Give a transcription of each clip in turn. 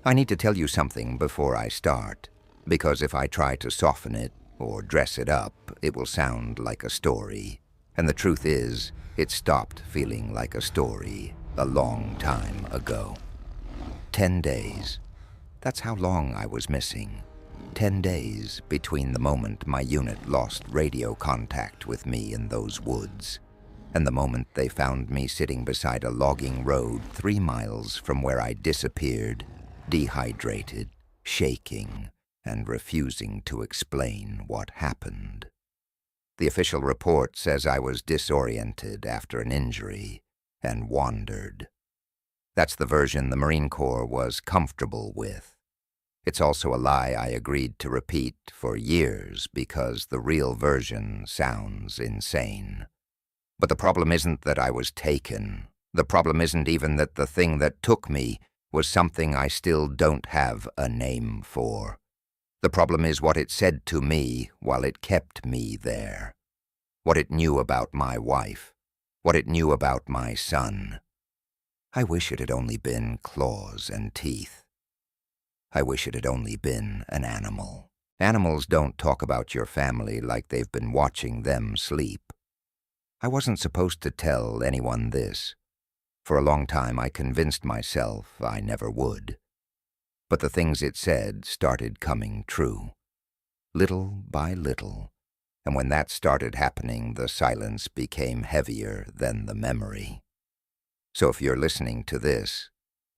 I need to tell you something before I start, because if I try to soften it or dress it up, it will sound like a story. And the truth is, it stopped feeling like a story a long time ago. 10 days. That's how long I was missing. 10 days between the moment my unit lost radio contact with me in those woods and the moment they found me sitting beside a logging road 3 miles from where I disappeared, dehydrated, shaking, and refusing to explain what happened. The official report says I was disoriented after an injury and wandered. That's the version the Marine Corps was comfortable with. It's also a lie I agreed to repeat for years because the real version sounds insane. But the problem isn't that I was taken. The problem isn't even that the thing that took me was something I still don't have a name for. The problem is what it said to me while it kept me there. What it knew about my wife. What it knew about my son. I wish it had only been claws and teeth. I wish it had only been an animal. Animals don't talk about your family like they've been watching them sleep. I wasn't supposed to tell anyone this. For a long time I convinced myself I never would. But the things it said started coming true, little by little, and when that started happening, the silence became heavier than the memory. So if you're listening to this,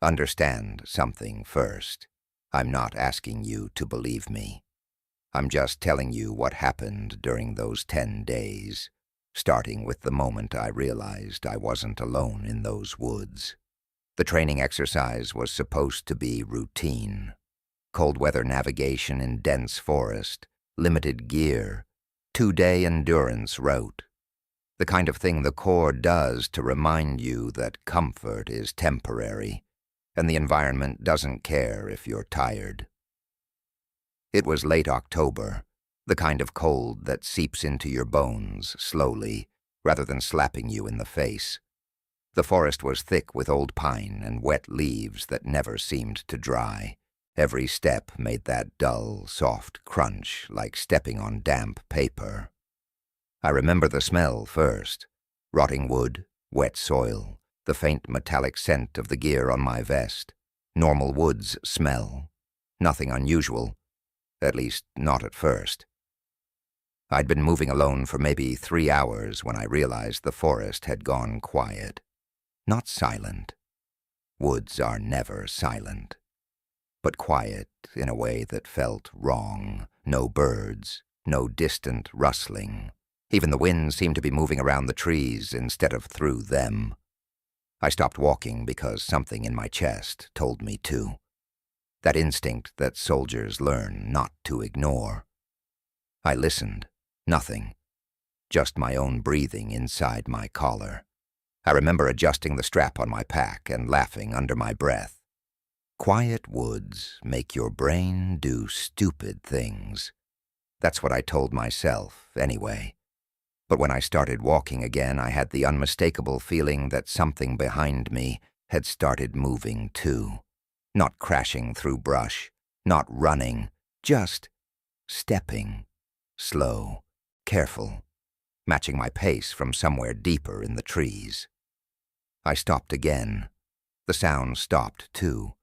understand something first. I'm not asking you to believe me. I'm just telling you what happened during those 10 days, starting with the moment I realized I wasn't alone in those woods. The training exercise was supposed to be routine. Cold weather navigation in dense forest, limited gear, 2-day endurance route. The kind of thing the Corps does to remind you that comfort is temporary, and the environment doesn't care if you're tired. It was late October, the kind of cold that seeps into your bones slowly, rather than slapping you in the face. The forest was thick with old pine and wet leaves that never seemed to dry. Every step made that dull, soft crunch like stepping on damp paper. I remember the smell first. Rotting wood, wet soil, the faint metallic scent of the gear on my vest. Normal woods smell. Nothing unusual, at least not at first. I'd been moving alone for maybe 3 hours when I realized the forest had gone quiet. Not silent. Woods are never silent. But quiet in a way that felt wrong. No birds, no distant rustling. Even the wind seemed to be moving around the trees instead of through them. I stopped walking because something in my chest told me to. That instinct that soldiers learn not to ignore. I listened. Nothing. Just my own breathing inside my collar. I remember adjusting the strap on my pack and laughing under my breath. Quiet woods make your brain do stupid things. That's what I told myself, anyway. But when I started walking again, I had the unmistakable feeling that something behind me had started moving too. Not crashing through brush, not running, just stepping. Slow, careful, matching my pace from somewhere deeper in the trees. I stopped again. The sound stopped too.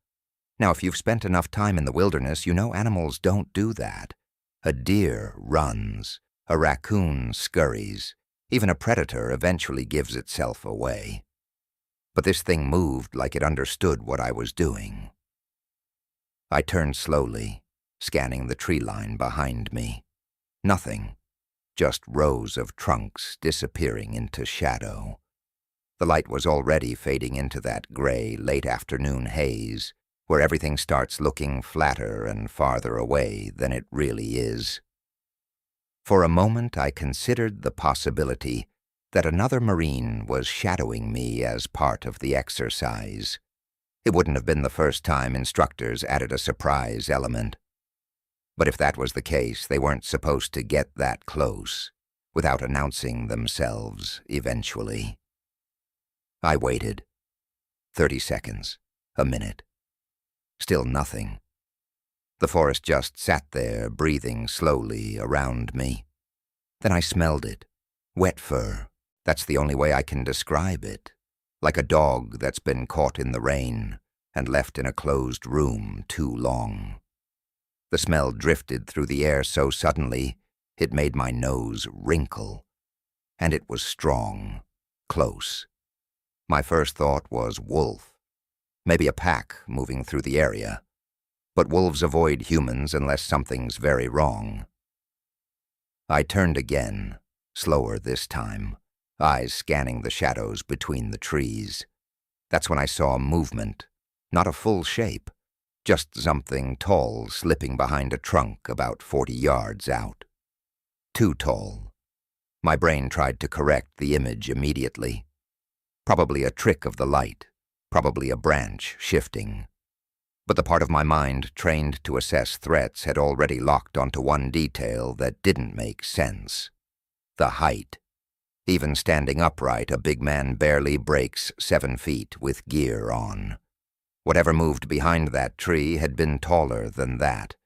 Now, if you've spent enough time in the wilderness, you know animals don't do that. A deer runs. A raccoon scurries. Even a predator eventually gives itself away. But this thing moved like it understood what I was doing. I turned slowly, scanning the tree line behind me. Nothing. Just rows of trunks disappearing into shadow. The light was already fading into that gray, late-afternoon haze, where everything starts looking flatter and farther away than it really is. For a moment I considered the possibility that another Marine was shadowing me as part of the exercise. It wouldn't have been the first time instructors added a surprise element. But if that was the case, they weren't supposed to get that close, without announcing themselves eventually. I waited. 30 seconds. A minute. Still nothing. The forest just sat there, breathing slowly around me. Then I smelled it. Wet fur. That's the only way I can describe it. Like a dog that's been caught in the rain and left in a closed room too long. The smell drifted through the air so suddenly, it made my nose wrinkle. And it was strong, close. My first thought was wolf. Maybe a pack moving through the area. But wolves avoid humans unless something's very wrong. I turned again, slower this time, eyes scanning the shadows between the trees. That's when I saw movement, not a full shape, just something tall slipping behind a trunk about 40 yards out. Too tall. My brain tried to correct the image immediately. Probably a trick of the light, probably a branch shifting. But the part of my mind trained to assess threats had already locked onto one detail that didn't make sense. The height. Even standing upright, a big man barely breaks 7 feet with gear on. Whatever moved behind that tree had been taller than that.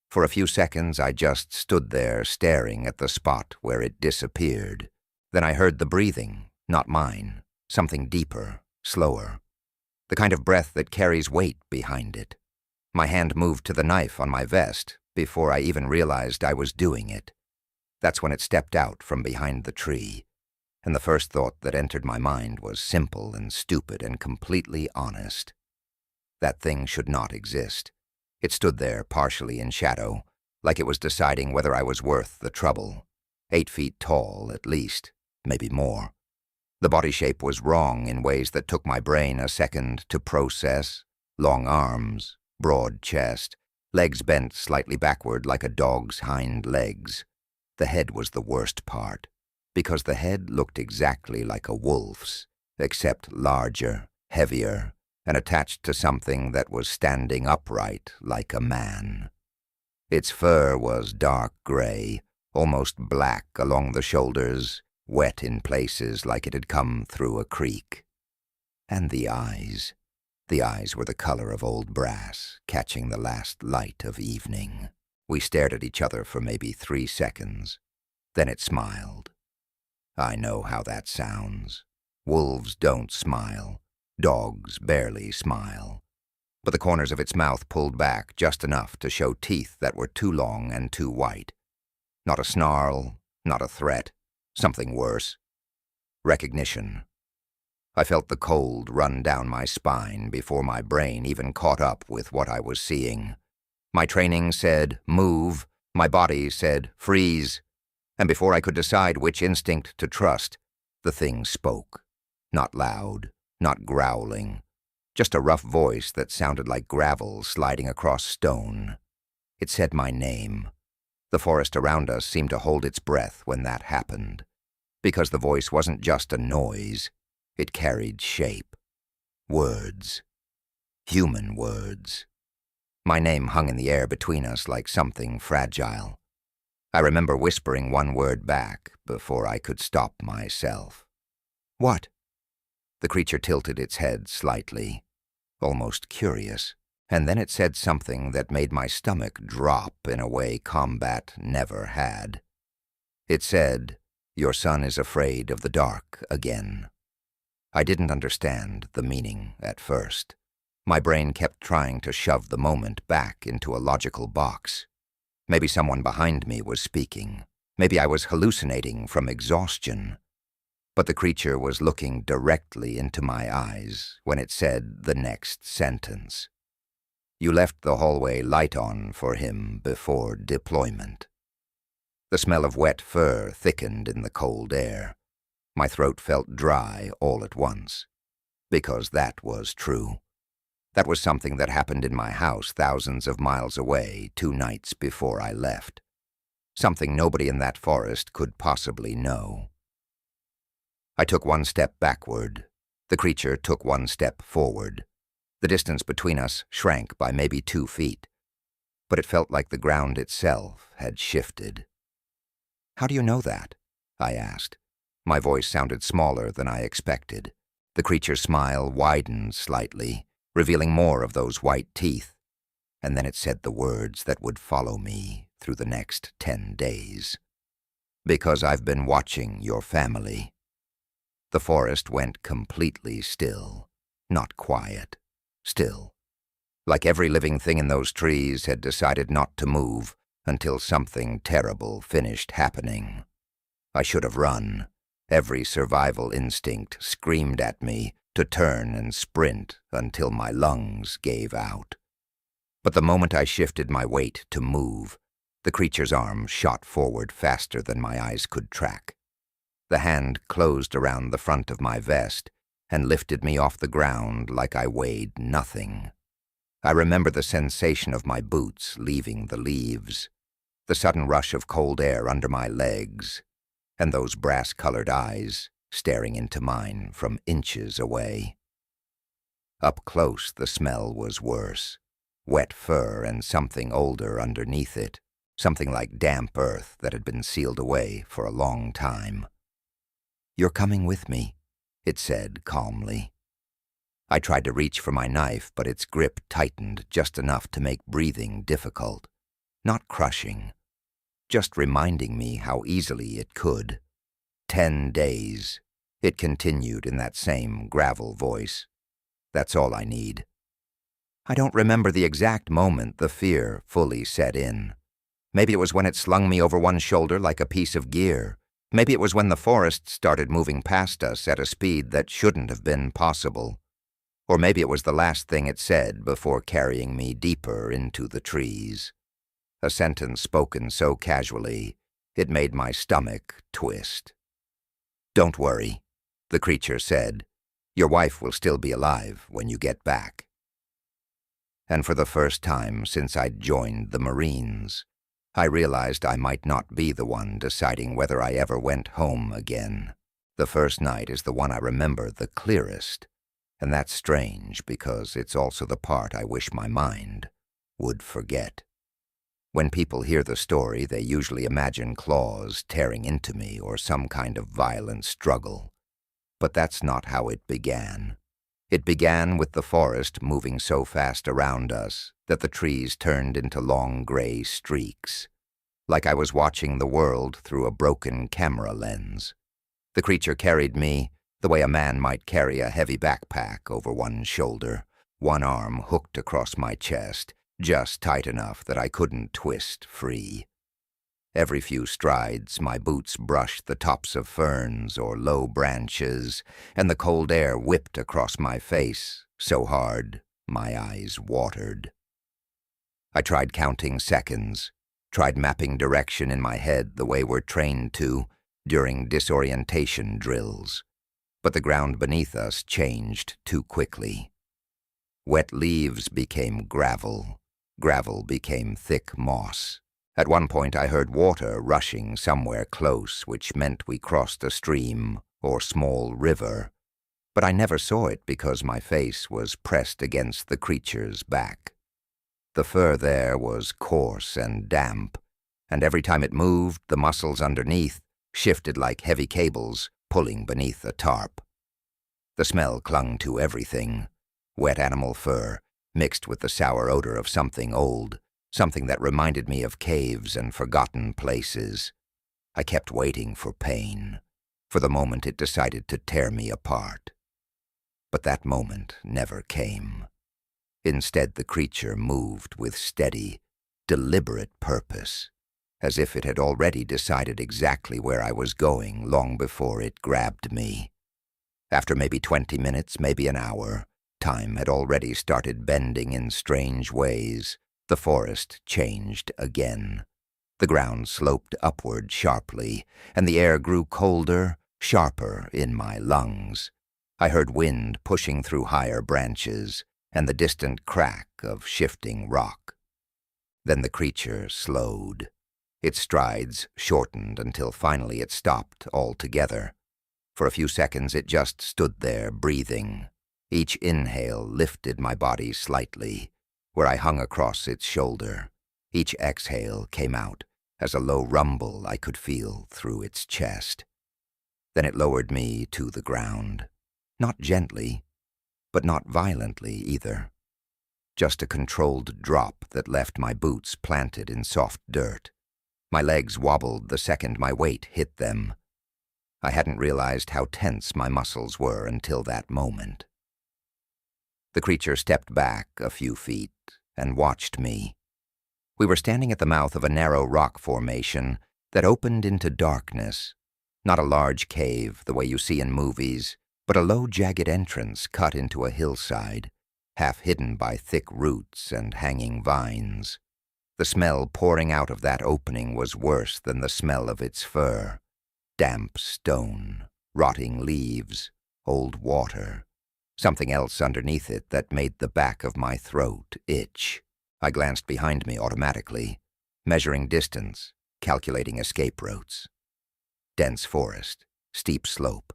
For a few seconds, I just stood there staring at the spot where it disappeared. Then I heard the breathing, not mine, something deeper, slower. The kind of breath that carries weight behind it. My hand moved to the knife on my vest before I even realized I was doing it. That's when it stepped out from behind the tree, and the first thought that entered my mind was simple and stupid and completely honest. That thing should not exist. It stood there partially in shadow, like it was deciding whether I was worth the trouble. 8 feet tall, at least, maybe more. The body shape was wrong in ways that took my brain a second to process. Long arms, broad chest, legs bent slightly backward like a dog's hind legs. The head was the worst part, because the head looked exactly like a wolf's, except larger, heavier, and attached to something that was standing upright like a man. Its fur was dark gray, almost black along the shoulders, wet in places like it had come through a creek. And the eyes. The eyes were the color of old brass, catching the last light of evening. We stared at each other for maybe 3 seconds. Then it smiled. I know how that sounds. Wolves don't smile. Dogs barely smile. But the corners of its mouth pulled back just enough to show teeth that were too long and too white. Not a snarl, not a threat. Something worse. Recognition. I felt the cold run down my spine before my brain even caught up with what I was seeing. My training said, move. My body said, freeze. And before I could decide which instinct to trust, the thing spoke. Not loud, not growling. Just a rough voice that sounded like gravel sliding across stone. It said my name. The forest around us seemed to hold its breath when that happened, because the voice wasn't just a noise. It carried shape. Words. Human words. My name hung in the air between us like something fragile. I remember whispering one word back before I could stop myself. What? The creature tilted its head slightly, almost curious. And then it said something that made my stomach drop in a way combat never had. It said, "Your son is afraid of the dark again." I didn't understand the meaning at first. My brain kept trying to shove the moment back into a logical box. Maybe someone behind me was speaking. Maybe I was hallucinating from exhaustion. But the creature was looking directly into my eyes when it said the next sentence. You left the hallway light on for him before deployment. The smell of wet fur thickened in the cold air. My throat felt dry all at once, because that was true. That was something that happened in my house thousands of miles away 2 nights before I left. Something nobody in that forest could possibly know. I took 1 step backward. The creature took 1 step forward. The distance between us shrank by maybe 2 feet, but it felt like the ground itself had shifted. How do you know that? I asked. My voice sounded smaller than I expected. The creature's smile widened slightly, revealing more of those white teeth. and then it said the words that would follow me through the next 10 days. Because I've been watching your family. The forest went completely still, not quiet, still. Like every living thing in those trees had decided not to move until something terrible finished happening. I should have run. Every survival instinct screamed at me to turn and sprint until my lungs gave out. But the moment I shifted my weight to move, the creature's arm shot forward faster than my eyes could track. The hand closed around the front of my vest and lifted me off the ground like I weighed nothing. I remember the sensation of my boots leaving the leaves, the sudden rush of cold air under my legs, and those brass-colored eyes staring into mine from inches away. Up close, the smell was worse. Wet fur and something older underneath it, something like damp earth that had been sealed away for a long time. "You're coming with me," it said calmly. I tried to reach for my knife, but its grip tightened just enough to make breathing difficult. Not crushing, just reminding me how easily it could. 10 days, it continued in that same gravel voice. That's all I need. I don't remember the exact moment the fear fully set in. Maybe it was when it slung me over one shoulder like a piece of gear. Maybe it was when the forest started moving past us at a speed that shouldn't have been possible. Or maybe it was the last thing it said before carrying me deeper into the trees. A sentence spoken so casually, it made my stomach twist. "Don't worry," the creature said. "Your wife will still be alive when you get back." And for the first time since I'd joined the Marines, I realized I might not be the one deciding whether I ever went home again. The first night is the one I remember the clearest, and that's strange because it's also the part I wish my mind would forget. When people hear the story, they usually imagine claws tearing into me or some kind of violent struggle. But that's not how it began. It began with the forest moving so fast around us that the trees turned into long gray streaks, like I was watching the world through a broken camera lens. The creature carried me the way a man might carry a heavy backpack over one shoulder, one arm hooked across my chest, just tight enough that I couldn't twist free. Every few strides, my boots brushed the tops of ferns or low branches, and the cold air whipped across my face so hard my eyes watered. I tried counting seconds, tried mapping direction in my head the way we're trained to during disorientation drills, but the ground beneath us changed too quickly. Wet leaves became gravel, gravel became thick moss. At one point I heard water rushing somewhere close, which meant we crossed a stream or small river, but I never saw it because my face was pressed against the creature's back. The fur there was coarse and damp, and every time it moved, the muscles underneath shifted like heavy cables pulling beneath a tarp. The smell clung to everything, wet animal fur mixed with the sour odor of something old, something that reminded me of caves and forgotten places. I kept waiting for pain, for the moment it decided to tear me apart. But that moment never came. Instead, the creature moved with steady, deliberate purpose, as if it had already decided exactly where I was going long before it grabbed me. After maybe 20 minutes, maybe an hour, time had already started bending in strange ways. The forest changed again. The ground sloped upward sharply, and the air grew colder, sharper in my lungs. I heard wind pushing through higher branches and the distant crack of shifting rock. Then the creature slowed. Its strides shortened until finally it stopped altogether. For a few seconds it just stood there, breathing. Each inhale lifted my body slightly, where I hung across its shoulder. Each exhale came out as a low rumble I could feel through its chest. Then it lowered me to the ground. Not gently, but not violently either. just a controlled drop that left my boots planted in soft dirt. My legs wobbled the second my weight hit them. I hadn't realized how tense my muscles were until that moment. The creature stepped back a few feet and watched me. We were standing at the mouth of a narrow rock formation that opened into darkness. Not a large cave the way you see in movies, but a low, jagged entrance cut into a hillside, half hidden by thick roots and hanging vines. The smell pouring out of that opening was worse than the smell of its fur. Damp stone, rotting leaves, old water, something else underneath it that made the back of my throat itch. I glanced behind me automatically, measuring distance, calculating escape routes. Dense forest, steep slope.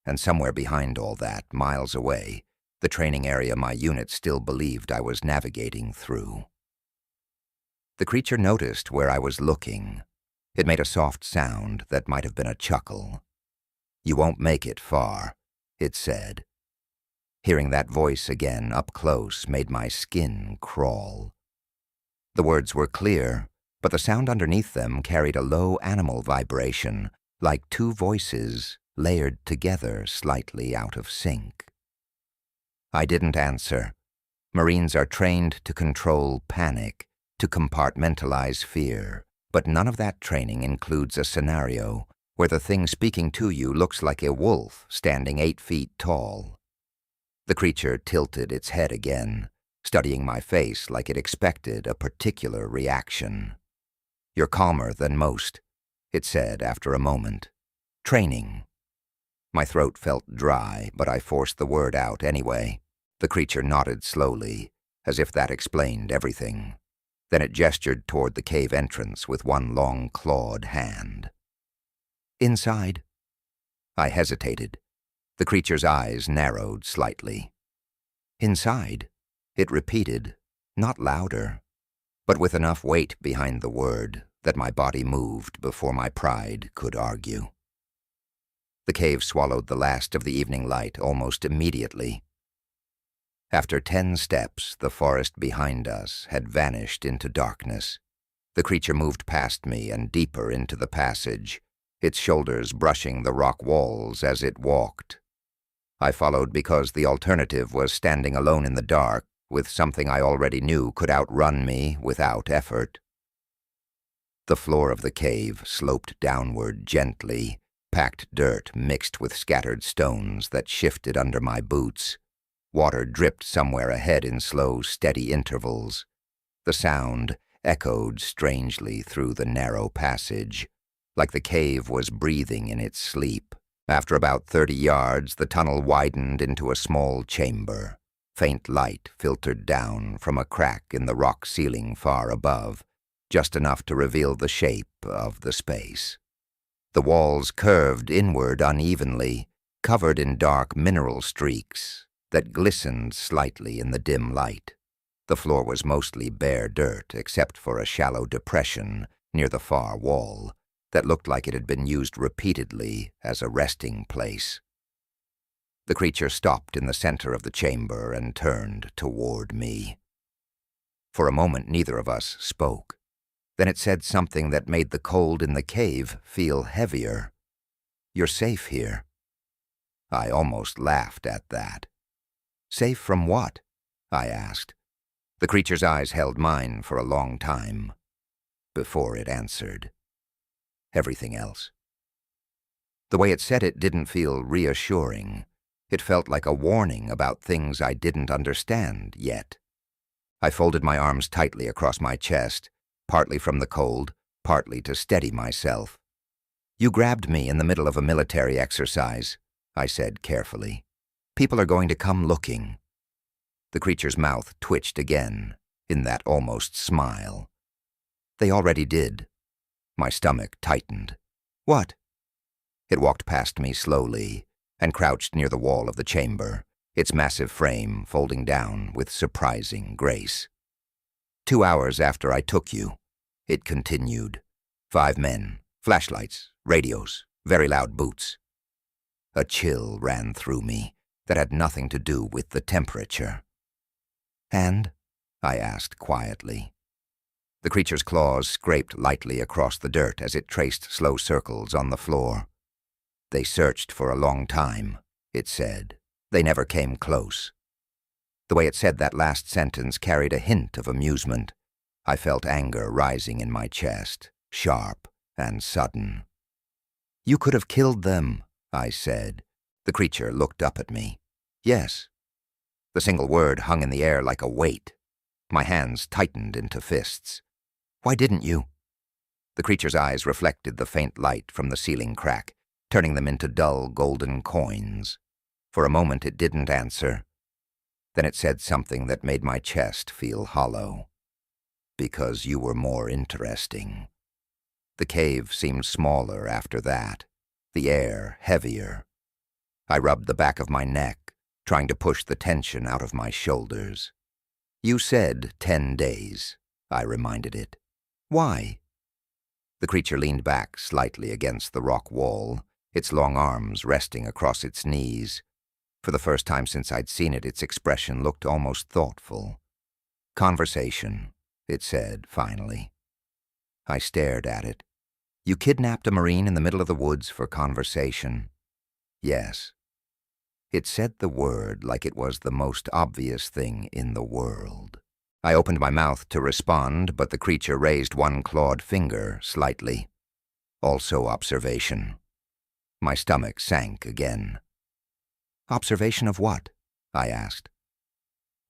And somewhere behind all that, miles away, the training area my unit still believed I was navigating through. The creature noticed where I was looking. It made a soft sound that might have been a chuckle. "You won't make it far," it said. Hearing that voice again up close made my skin crawl. The words were clear, but the sound underneath them carried a low animal vibration, like two voices layered together slightly out of sync. I didn't answer. Marines are trained to control panic, to compartmentalize fear, but none of that training includes a scenario where the thing speaking to you looks like a wolf standing 8 feet tall. The creature tilted its head again, studying my face like it expected a particular reaction. "You're calmer than most," it said after a moment. "Training." My throat felt dry, but I forced the word out anyway. The creature nodded slowly, as if that explained everything. Then it gestured toward the cave entrance with one long clawed hand. "Inside." I hesitated. The creature's eyes narrowed slightly. "Inside," it repeated, not louder, but with enough weight behind the word that my body moved before my pride could argue. The cave swallowed the last of the evening light almost immediately. After 10 steps, the forest behind us had vanished into darkness. The creature moved past me and deeper into the passage, its shoulders brushing the rock walls as it walked. I followed because the alternative was standing alone in the dark with something I already knew could outrun me without effort. The floor of the cave sloped downward gently, packed dirt mixed with scattered stones that shifted under my boots. Water dripped somewhere ahead in slow, steady intervals. The sound echoed strangely through the narrow passage, like the cave was breathing in its sleep. After about 30 yards, the tunnel widened into a small chamber. Faint light filtered down from a crack in the rock ceiling far above, just enough to reveal the shape of the space. The walls curved inward unevenly, covered in dark mineral streaks that glistened slightly in the dim light. The floor was mostly bare dirt except for a shallow depression near the far wall that looked like it had been used repeatedly as a resting place. The creature stopped in the center of the chamber and turned toward me. For a moment, neither of us spoke. Then it said something that made the cold in the cave feel heavier. "You're safe here." I almost laughed at that. "Safe from what?" I asked. The creature's eyes held mine for a long time before it answered. "Everything else." The way it said it didn't feel reassuring. It felt like a warning about things I didn't understand yet. I folded my arms tightly across my chest, partly from the cold, partly to steady myself. "You grabbed me in the middle of a military exercise," I said carefully. "People are going to come looking." The creature's mouth twitched again, in that almost smile. "They already did." My stomach tightened. "What?" It walked past me slowly and crouched near the wall of the chamber, its massive frame folding down with surprising grace. 2 hours after I took you," it continued. 5 men, flashlights, radios, very loud boots. A chill ran through me that had nothing to do with the temperature. "And?" I asked quietly. The creature's claws scraped lightly across the dirt as it traced slow circles on the floor. "They searched for a long time," it said. "They never came close." The way it said that last sentence carried a hint of amusement. I felt anger rising in my chest, sharp and sudden. "You could have killed them," I said. The creature looked up at me. "Yes." The single word hung in the air like a weight. My hands tightened into fists. "Why didn't you?" The creature's eyes reflected the faint light from the ceiling crack, turning them into dull golden coins. For a moment it didn't answer. Then it said something that made my chest feel hollow. "Because you were more interesting." The cave seemed smaller after that, the air heavier. I rubbed the back of my neck, trying to push the tension out of my shoulders. "You said 10 days, I reminded it. "Why?" The creature leaned back slightly against the rock wall, its long arms resting across its knees. For the first time since I'd seen it, its expression looked almost thoughtful. "Conversation," it said finally. I stared at it. "You kidnapped a Marine in the middle of the woods for conversation?" "Yes." It said the word like it was the most obvious thing in the world. I opened my mouth to respond, but the creature raised one clawed finger slightly. "Also observation." My stomach sank again. "Observation of what?" I asked.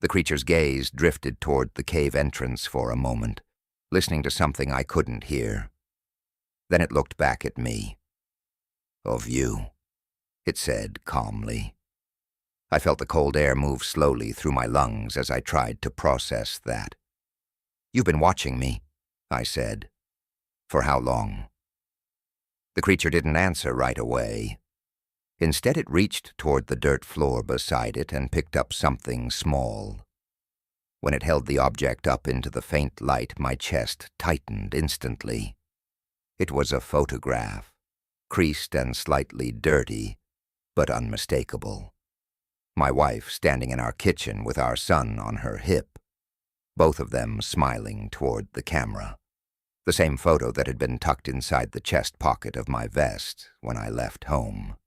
The creature's gaze drifted toward the cave entrance for a moment, listening to something I couldn't hear. Then it looked back at me. "Of you," it said calmly. I felt the cold air move slowly through my lungs as I tried to process that. "You've been watching me," I said. "For how long?" The creature didn't answer right away. Instead, it reached toward the dirt floor beside it and picked up something small. When it held the object up into the faint light, my chest tightened instantly. It was a photograph, creased and slightly dirty, but unmistakable. My wife standing in our kitchen with our son on her hip, both of them smiling toward the camera. The same photo that had been tucked inside the chest pocket of my vest when I left home.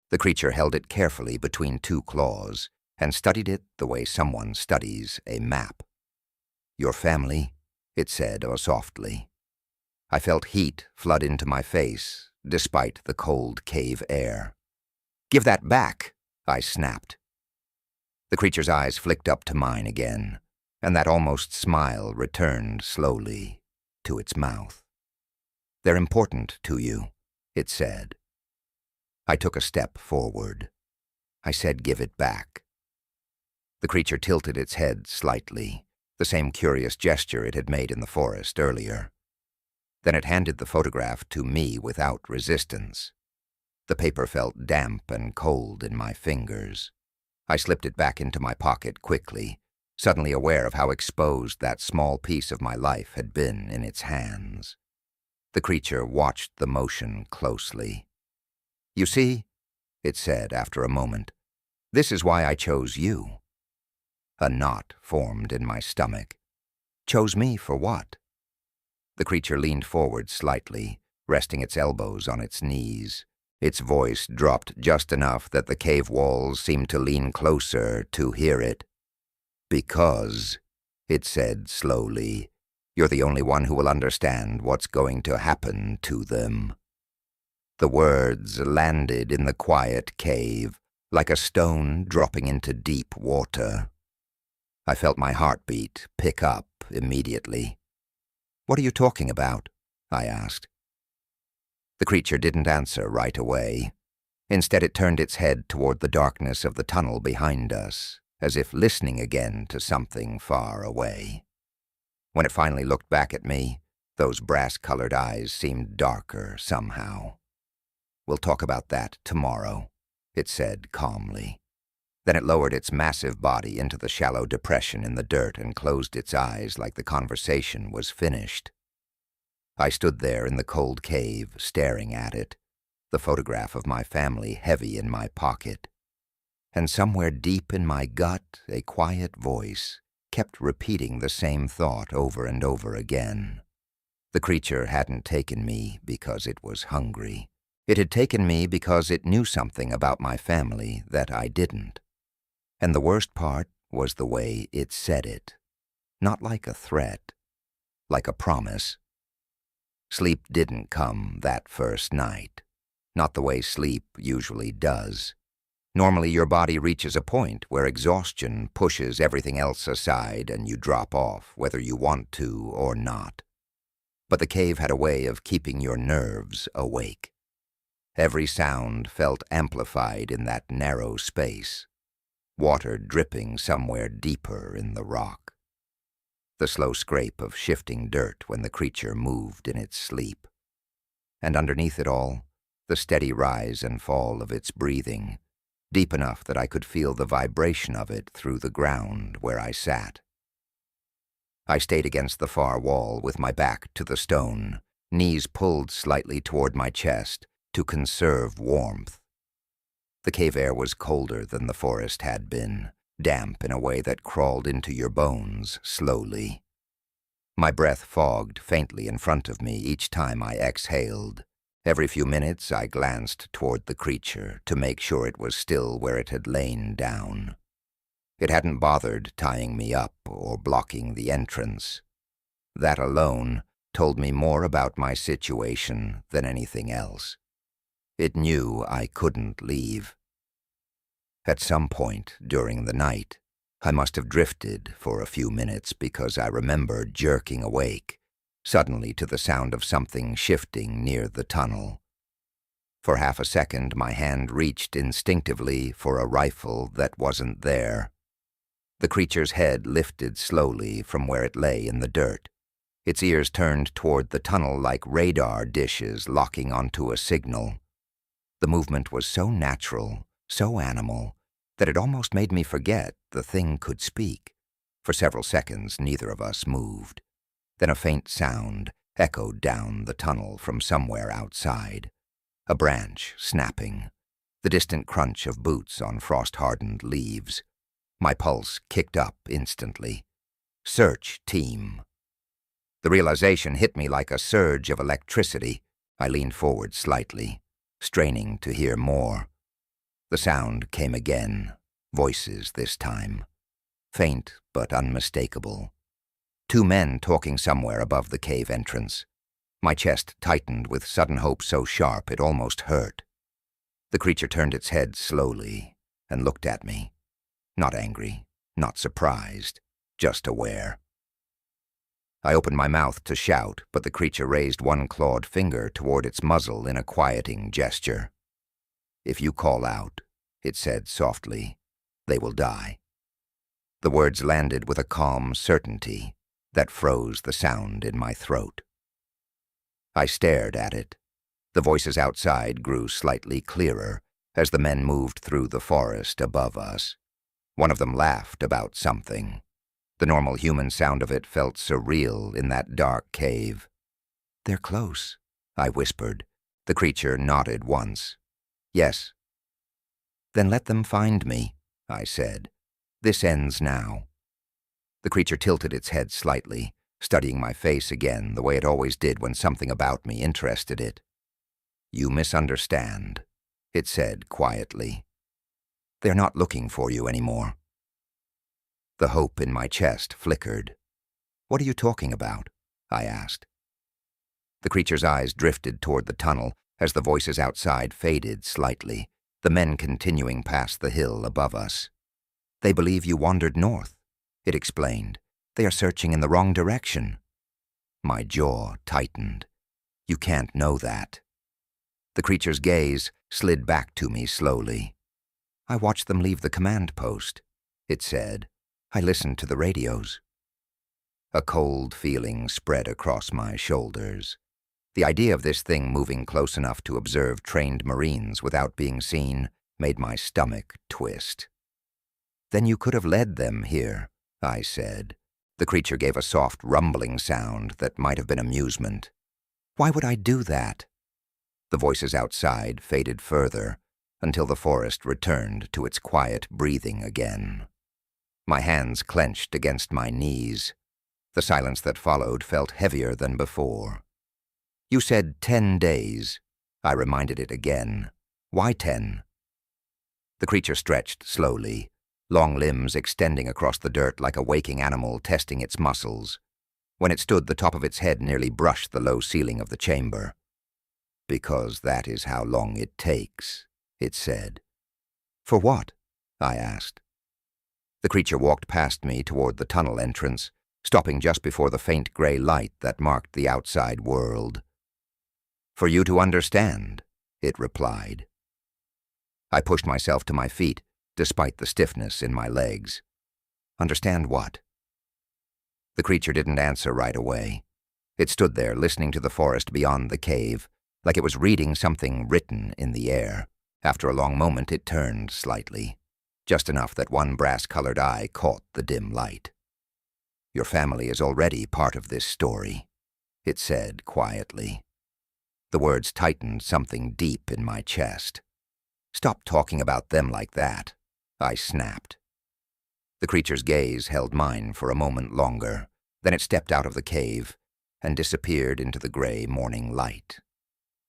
The creature held it carefully between two claws and studied it the way someone studies a map. "Your family," it said softly. I felt heat flood into my face, despite the cold cave air. "Give that back," I snapped. The creature's eyes flicked up to mine again, and that almost smile returned slowly to its mouth. "They're important to you," it said. I took a step forward. I said, "Give it back." The creature tilted its head slightly, the same curious gesture it had made in the forest earlier. Then it handed the photograph to me without resistance. The paper felt damp and cold in my fingers. I slipped it back into my pocket quickly, suddenly aware of how exposed that small piece of my life had been in its hands. The creature watched the motion closely. "You see," it said after a moment, "this is why I chose you." A knot formed in my stomach. "Chose me for what?" The creature leaned forward slightly, resting its elbows on its knees. Its voice dropped just enough that the cave walls seemed to lean closer to hear it. "Because," it said slowly, "you're the only one who will understand what's going to happen to them." The words landed in the quiet cave, like a stone dropping into deep water. I felt my heartbeat pick up immediately. "What are you talking about?" I asked. The creature didn't answer right away. Instead, it turned its head toward the darkness of the tunnel behind us, as if listening again to something far away. When it finally looked back at me, those brass-colored eyes seemed darker somehow. "We'll talk about that tomorrow," it said calmly. Then it lowered its massive body into the shallow depression in the dirt and closed its eyes like the conversation was finished. I stood there in the cold cave, staring at it, the photograph of my family heavy in my pocket. And somewhere deep in my gut, a quiet voice kept repeating the same thought over and over again. The creature hadn't taken me because it was hungry. It had taken me because it knew something about my family that I didn't. And the worst part was the way it said it. Not like a threat, like a promise. Sleep didn't come that first night. Not the way sleep usually does. Normally your body reaches a point where exhaustion pushes everything else aside and you drop off, whether you want to or not. But the cave had a way of keeping your nerves awake. Every sound felt amplified in that narrow space, water dripping somewhere deeper in the rock. The slow scrape of shifting dirt when the creature moved in its sleep. And underneath it all, the steady rise and fall of its breathing, deep enough that I could feel the vibration of it through the ground where I sat. I stayed against the far wall with my back to the stone, knees pulled slightly toward my chest to conserve warmth. The cave air was colder than the forest had been, damp in a way that crawled into your bones slowly. My breath fogged faintly in front of me each time I exhaled. Every few minutes I glanced toward the creature to make sure it was still where it had lain down. It hadn't bothered tying me up or blocking the entrance. That alone told me more about my situation than anything else. It knew I couldn't leave. At some point during the night, I must have drifted for a few minutes because I remember jerking awake, suddenly to the sound of something shifting near the tunnel. For half a second, my hand reached instinctively for a rifle that wasn't there. The creature's head lifted slowly from where it lay in the dirt. Its ears turned toward the tunnel like radar dishes locking onto a signal. The movement was so natural, so animal, that it almost made me forget the thing could speak. For several seconds, neither of us moved. Then a faint sound echoed down the tunnel from somewhere outside. A branch snapping, the distant crunch of boots on frost-hardened leaves. My pulse kicked up instantly. Search team. The realization hit me like a surge of electricity. I leaned forward slightly, straining to hear more. The sound came again, voices this time. Faint but unmistakable. Two men talking somewhere above the cave entrance. My chest tightened with sudden hope so sharp it almost hurt. The creature turned its head slowly and looked at me. Not angry, not surprised, just aware. I opened my mouth to shout, but the creature raised one clawed finger toward its muzzle in a quieting gesture. "If you call out," it said softly, "they will die." The words landed with a calm certainty that froze the sound in my throat. I stared at it. The voices outside grew slightly clearer as the men moved through the forest above us. One of them laughed about something. The normal human sound of it felt surreal in that dark cave. "They're close," I whispered. The creature nodded once. "Yes." "Then let them find me," I said. "This ends now." The creature tilted its head slightly, studying my face again the way it always did when something about me interested it. "You misunderstand," it said quietly. "They're not looking for you anymore." The hope in my chest flickered. "What are you talking about?" I asked. The creature's eyes drifted toward the tunnel as the voices outside faded slightly, the men continuing past the hill above us. "They believe you wandered north," it explained. "They are searching in the wrong direction." My jaw tightened. "You can't know that." The creature's gaze slid back to me slowly. "I watched them leave the command post," it said. "I listened to the radios." A cold feeling spread across my shoulders. The idea of this thing moving close enough to observe trained Marines without being seen made my stomach twist. "Then you could have led them here," I said. The creature gave a soft rumbling sound that might have been amusement. "Why would I do that?" The voices outside faded further until the forest returned to its quiet breathing again. My hands clenched against my knees. The silence that followed felt heavier than before. "You said 10 days. I reminded it again. "Why 10? The creature stretched slowly, long limbs extending across the dirt like a waking animal testing its muscles. When it stood, the top of its head nearly brushed the low ceiling of the chamber. "Because that is how long it takes," it said. "For what?" I asked. The creature walked past me toward the tunnel entrance, stopping just before the faint gray light that marked the outside world. "For you to understand," it replied. I pushed myself to my feet, despite the stiffness in my legs. "Understand what?" The creature didn't answer right away. It stood there, listening to the forest beyond the cave, like it was reading something written in the air. After a long moment, it turned slightly, just enough that one brass-colored eye caught the dim light. "Your family is already part of this story," it said quietly. The words tightened something deep in my chest. "Stop talking about them like that," I snapped. The creature's gaze held mine for a moment longer. Then it stepped out of the cave and disappeared into the gray morning light.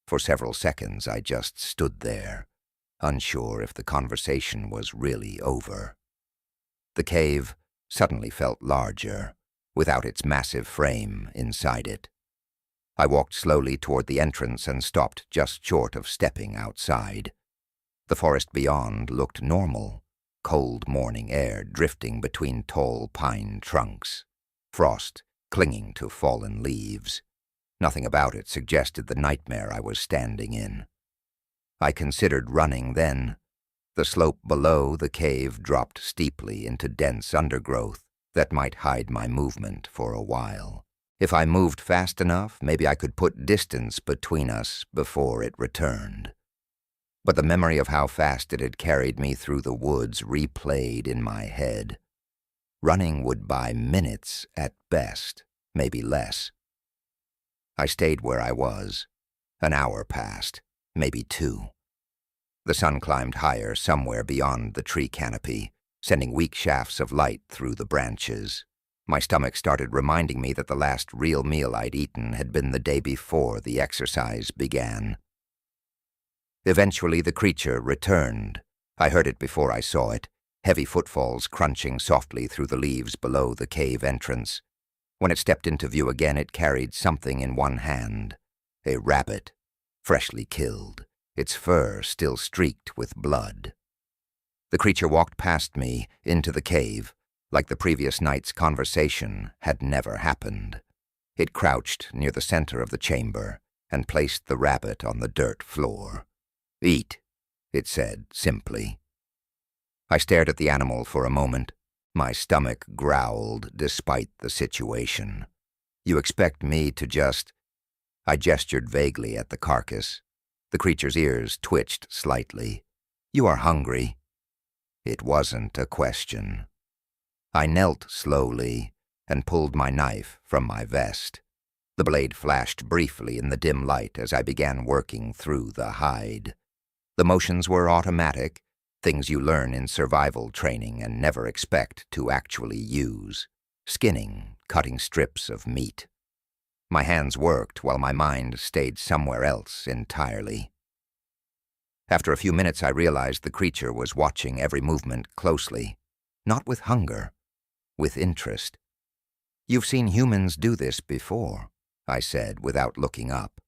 For several seconds I just stood there, unsure if the conversation was really over. The cave suddenly felt larger, without its massive frame inside it. I walked slowly toward the entrance and stopped just short of stepping outside. The forest beyond looked normal, cold morning air drifting between tall pine trunks, frost clinging to fallen leaves. Nothing about it suggested the nightmare I was standing in. I considered running then. The slope below the cave dropped steeply into dense undergrowth that might hide my movement for a while. If I moved fast enough, maybe I could put distance between us before it returned. But the memory of how fast it had carried me through the woods replayed in my head. Running would buy minutes at best, maybe less. I stayed where I was. An hour passed, maybe 2. The sun climbed higher somewhere beyond the tree canopy, sending weak shafts of light through the branches. My stomach started reminding me that the last real meal I'd eaten had been the day before the exercise began. Eventually the creature returned. I heard it before I saw it, heavy footfalls crunching softly through the leaves below the cave entrance. When it stepped into view again, it carried something in one hand, a rabbit, freshly killed, its fur still streaked with blood. The creature walked past me into the cave, like the previous night's conversation had never happened. It crouched near the center of the chamber and placed the rabbit on the dirt floor. "Eat," it said simply. I stared at the animal for a moment. My stomach growled despite the situation. "You expect me to just—" I gestured vaguely at the carcass. The creature's ears twitched slightly. "You are hungry." It wasn't a question. I knelt slowly and pulled my knife from my vest. The blade flashed briefly in the dim light as I began working through the hide. The motions were automatic, things you learn in survival training and never expect to actually use. Skinning, cutting strips of meat. My hands worked while my mind stayed somewhere else entirely. After a few minutes, I realized the creature was watching every movement closely, not with hunger, with interest. "You've seen humans do this before," I said without looking up.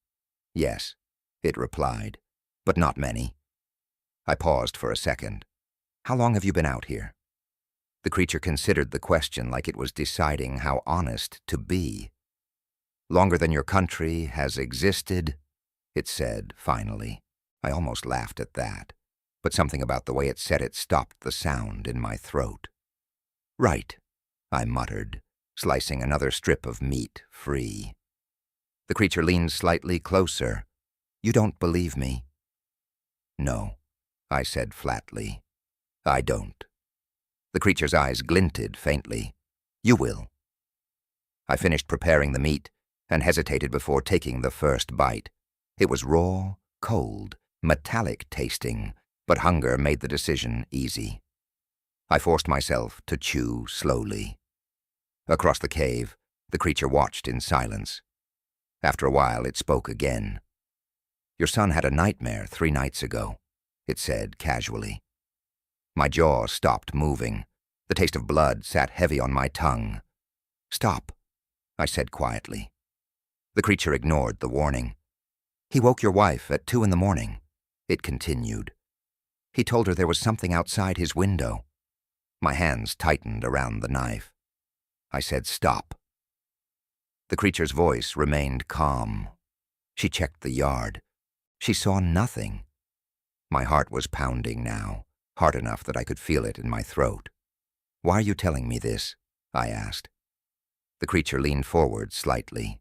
"Yes," it replied, "but not many." I paused for a second. "How long have you been out here?" The creature considered the question like it was deciding how honest to be. "Longer than your country has existed," it said finally. I almost laughed at that, but something about the way it said it stopped the sound in my throat. "Right," I muttered, slicing another strip of meat free. The creature leaned slightly closer. "You don't believe me?" "No," I said flatly. "I don't." The creature's eyes glinted faintly. "You will." I finished preparing the meat and hesitated before taking the first bite. It was raw, cold, metallic tasting, but hunger made the decision easy. I forced myself to chew slowly. Across the cave, the creature watched in silence. After a while, it spoke again. "Your son had a nightmare 3 nights ago," it said casually. My jaw stopped moving. The taste of blood sat heavy on my tongue. "Stop," I said quietly. The creature ignored the warning. "He woke your wife at 2 in the morning," it continued. "He told her there was something outside his window." My hands tightened around the knife. I said, "Stop." The creature's voice remained calm. She checked the yard. She saw nothing. My heart was pounding now, hard enough that I could feel it in my throat. "Why are you telling me this?" I asked. The creature leaned forward slightly.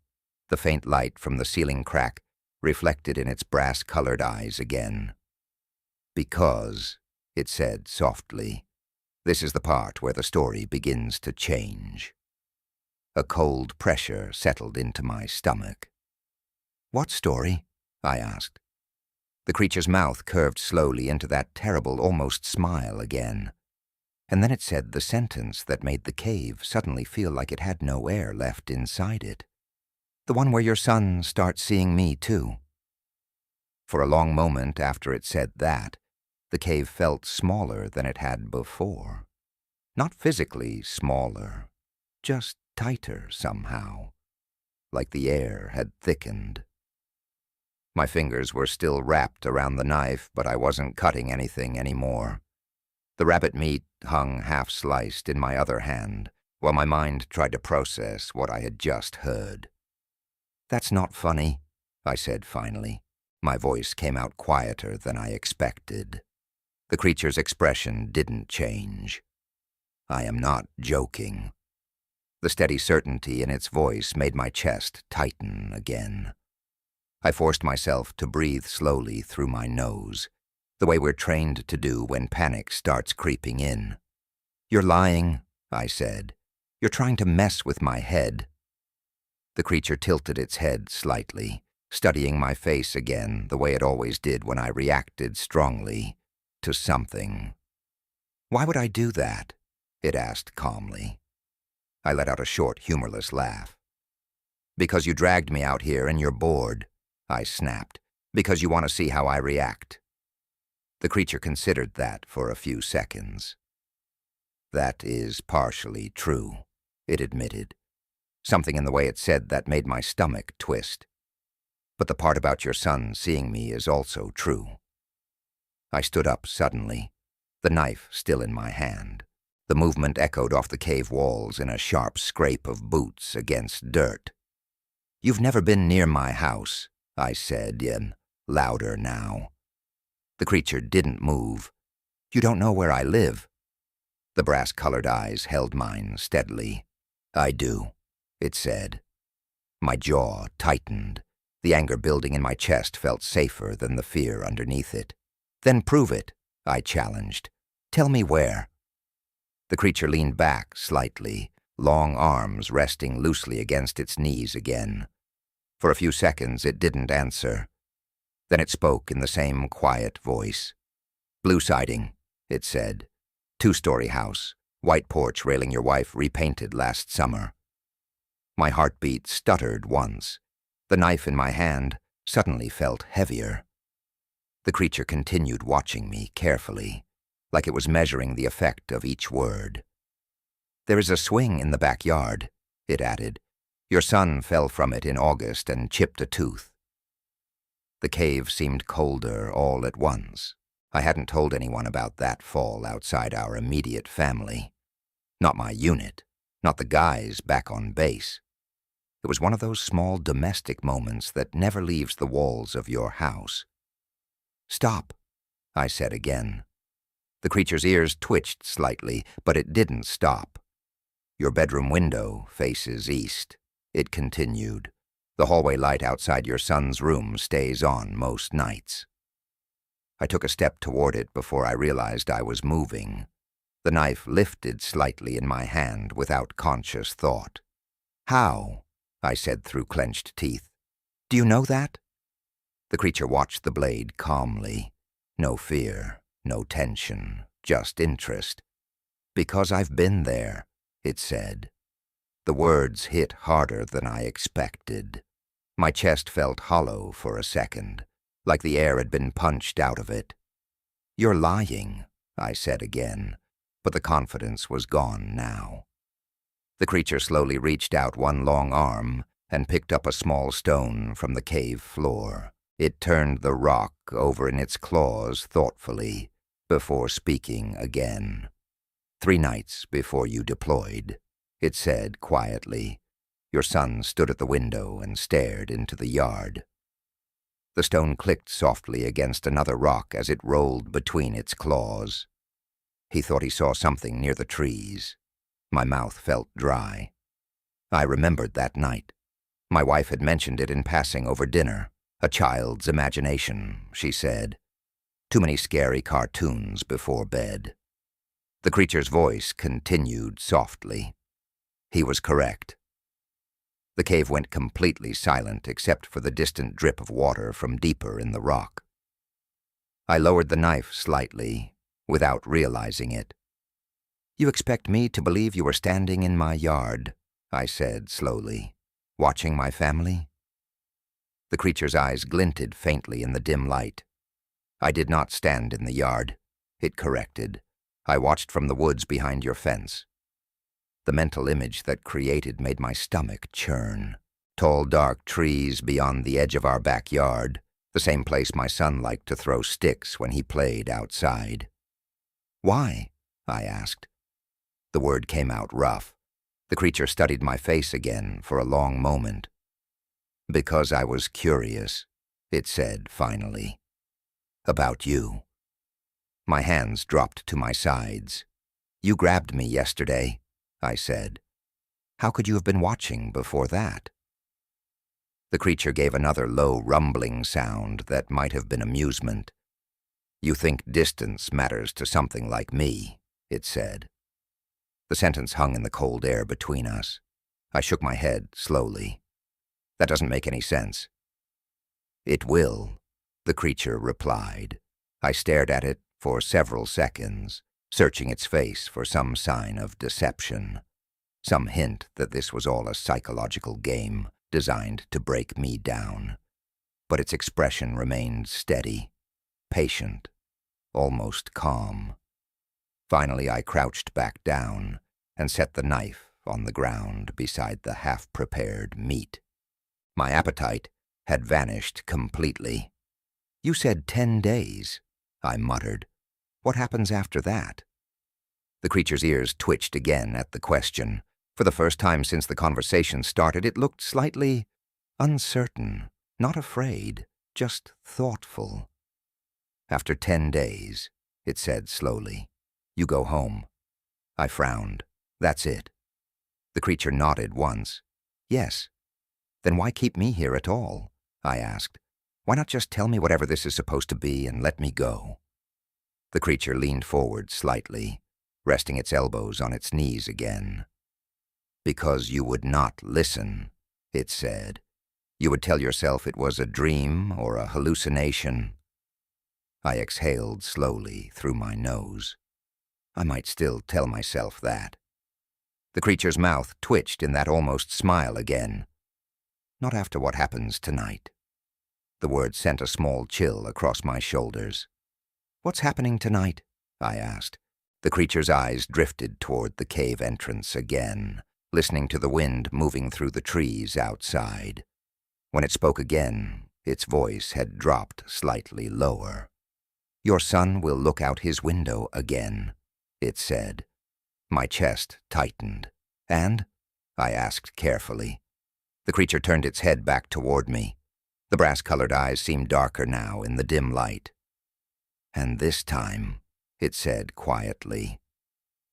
The faint light from the ceiling crack reflected in its brass-colored eyes again. "Because," it said softly, "this is the part where the story begins to change." A cold pressure settled into my stomach. "What story?" I asked. The creature's mouth curved slowly into that terrible, almost smile again. And then it said the sentence that made the cave suddenly feel like it had no air left inside it. "The one where your son starts seeing me, too." For a long moment after it said that, the cave felt smaller than it had before. Not physically smaller, just tighter somehow, like the air had thickened. My fingers were still wrapped around the knife, but I wasn't cutting anything anymore. The rabbit meat hung half-sliced in my other hand, while my mind tried to process what I had just heard. "That's not funny," I said finally. My voice came out quieter than I expected. The creature's expression didn't change. "I am not joking." The steady certainty in its voice made my chest tighten again. I forced myself to breathe slowly through my nose, the way we're trained to do when panic starts creeping in. "You're lying," I said. "You're trying to mess with my head." The creature tilted its head slightly, studying my face again the way it always did when I reacted strongly to something. "Why would I do that?" it asked calmly. I let out a short, humorless laugh. "Because you dragged me out here and you're bored," I snapped. "Because you want to see how I react." The creature considered that for a few seconds. "That is partially true," it admitted. Something in the way it said that made my stomach twist. "But the part about your son seeing me is also true." I stood up suddenly, the knife still in my hand. The movement echoed off the cave walls in a sharp scrape of boots against dirt. "You've never been near my house," I said, louder now. The creature didn't move. "You don't know where I live." The brass-colored eyes held mine steadily. "I do," it said. My jaw tightened. The anger building in my chest felt safer than the fear underneath it. "Then prove it," I challenged. "Tell me where." The creature leaned back slightly, long arms resting loosely against its knees again. For a few seconds it didn't answer. Then it spoke in the same quiet voice. "Blue siding," it said. "2-story house, white porch railing your wife repainted last summer." My heartbeat stuttered once. The knife in my hand suddenly felt heavier. The creature continued watching me carefully, like it was measuring the effect of each word. "There is a swing in the backyard," it added. "Your son fell from it in August and chipped a tooth." The cave seemed colder all at once. I hadn't told anyone about that fall outside our immediate family. Not my unit, not the guys back on base. It was one of those small domestic moments that never leaves the walls of your house. "Stop," I said again. The creature's ears twitched slightly, but it didn't stop. "Your bedroom window faces east," it continued. "The hallway light outside your son's room stays on most nights." I took a step toward it before I realized I was moving. The knife lifted slightly in my hand without conscious thought. "How?" I said through clenched teeth. "Do you know that?" The creature watched the blade calmly. No fear, no tension, just interest. Because I've been there, it said. The words hit harder than I expected. My chest felt hollow for a second, like the air had been punched out of it. You're lying, I said again, but the confidence was gone now. The creature slowly reached out one long arm and picked up a small stone from the cave floor. It turned the rock over in its claws thoughtfully before speaking again. 3 nights before you deployed, it said quietly, your son stood at the window and stared into the yard. The stone clicked softly against another rock as it rolled between its claws. He thought he saw something near the trees. My mouth felt dry. I remembered that night. My wife had mentioned it in passing over dinner. A child's imagination, she said. Too many scary cartoons before bed. The creature's voice continued softly. He was correct. The cave went completely silent except for the distant drip of water from deeper in the rock. I lowered the knife slightly, without realizing it. You expect me to believe you were standing in my yard, I said slowly, watching my family? The creature's eyes glinted faintly in the dim light. I did not stand in the yard, it corrected. I watched from the woods behind your fence. The mental image that created made my stomach churn. Tall, dark trees beyond the edge of our backyard, the same place my son liked to throw sticks when he played outside. Why? I asked. The word came out rough. The creature studied my face again for a long moment. Because I was curious, it said finally. About you. My hands dropped to my sides. You grabbed me yesterday, I said. How could you have been watching before that? The creature gave another low rumbling sound that might have been amusement. You think distance matters to something like me, it said. The sentence hung in the cold air between us. I shook my head slowly. That doesn't make any sense. It will, the creature replied. I stared at it for several seconds, searching its face for some sign of deception, some hint that this was all a psychological game designed to break me down. But its expression remained steady, patient, almost calm. Finally, I crouched back down and set the knife on the ground beside the half-prepared meat. My appetite had vanished completely. You said 10 days, I muttered. What happens after that? The creature's ears twitched again at the question. For the first time since the conversation started, it looked slightly uncertain, not afraid, just thoughtful. After 10 days, it said slowly, you go home. I frowned. That's it. The creature nodded once. Yes. Then why keep me here at all? I asked. Why not just tell me whatever this is supposed to be and let me go? The creature leaned forward slightly, resting its elbows on its knees again. Because you would not listen, it said. You would tell yourself it was a dream or a hallucination. I exhaled slowly through my nose. I might still tell myself that. The creature's mouth twitched in that almost smile again. Not after what happens tonight. The word sent a small chill across my shoulders. What's happening tonight? I asked. The creature's eyes drifted toward the cave entrance again, listening to the wind moving through the trees outside. When it spoke again, its voice had dropped slightly lower. Your son will look out his window again, it said. My chest tightened. And? I asked carefully. The creature turned its head back toward me. The brass-colored eyes seemed darker now in the dim light. And this time, it said quietly,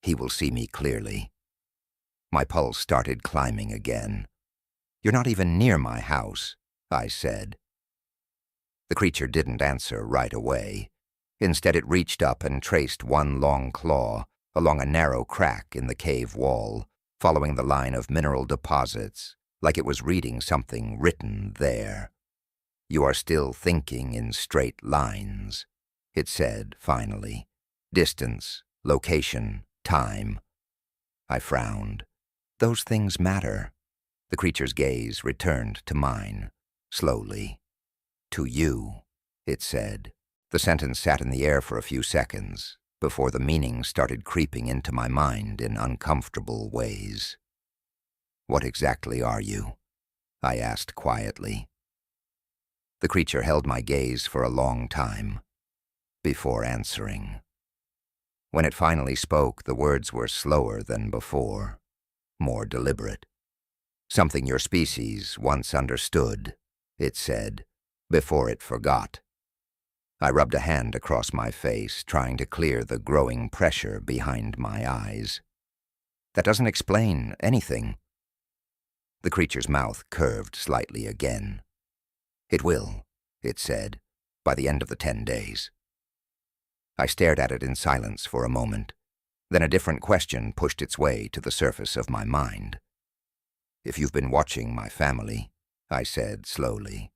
he will see me clearly. My pulse started climbing again. You're not even near my house, I said. The creature didn't answer right away. Instead, it reached up and traced one long claw along a narrow crack in the cave wall, following the line of mineral deposits, like it was reading something written there. You are still thinking in straight lines, it said finally. Distance, location, time. I frowned. Those things matter. The creature's gaze returned to mine, slowly. To you, it said. The sentence sat in the air for a few seconds, before the meaning started creeping into my mind in uncomfortable ways. What exactly are you? I asked quietly. The creature held my gaze for a long time, before answering. When it finally spoke, the words were slower than before, more deliberate. Something your species once understood, it said, before it forgot. I rubbed a hand across my face, trying to clear the growing pressure behind my eyes. That doesn't explain anything. The creature's mouth curved slightly again. It will, it said, by the end of the 10 days. I stared at it in silence for a moment. Then a different question pushed its way to the surface of my mind. If you've been watching my family, I said slowly,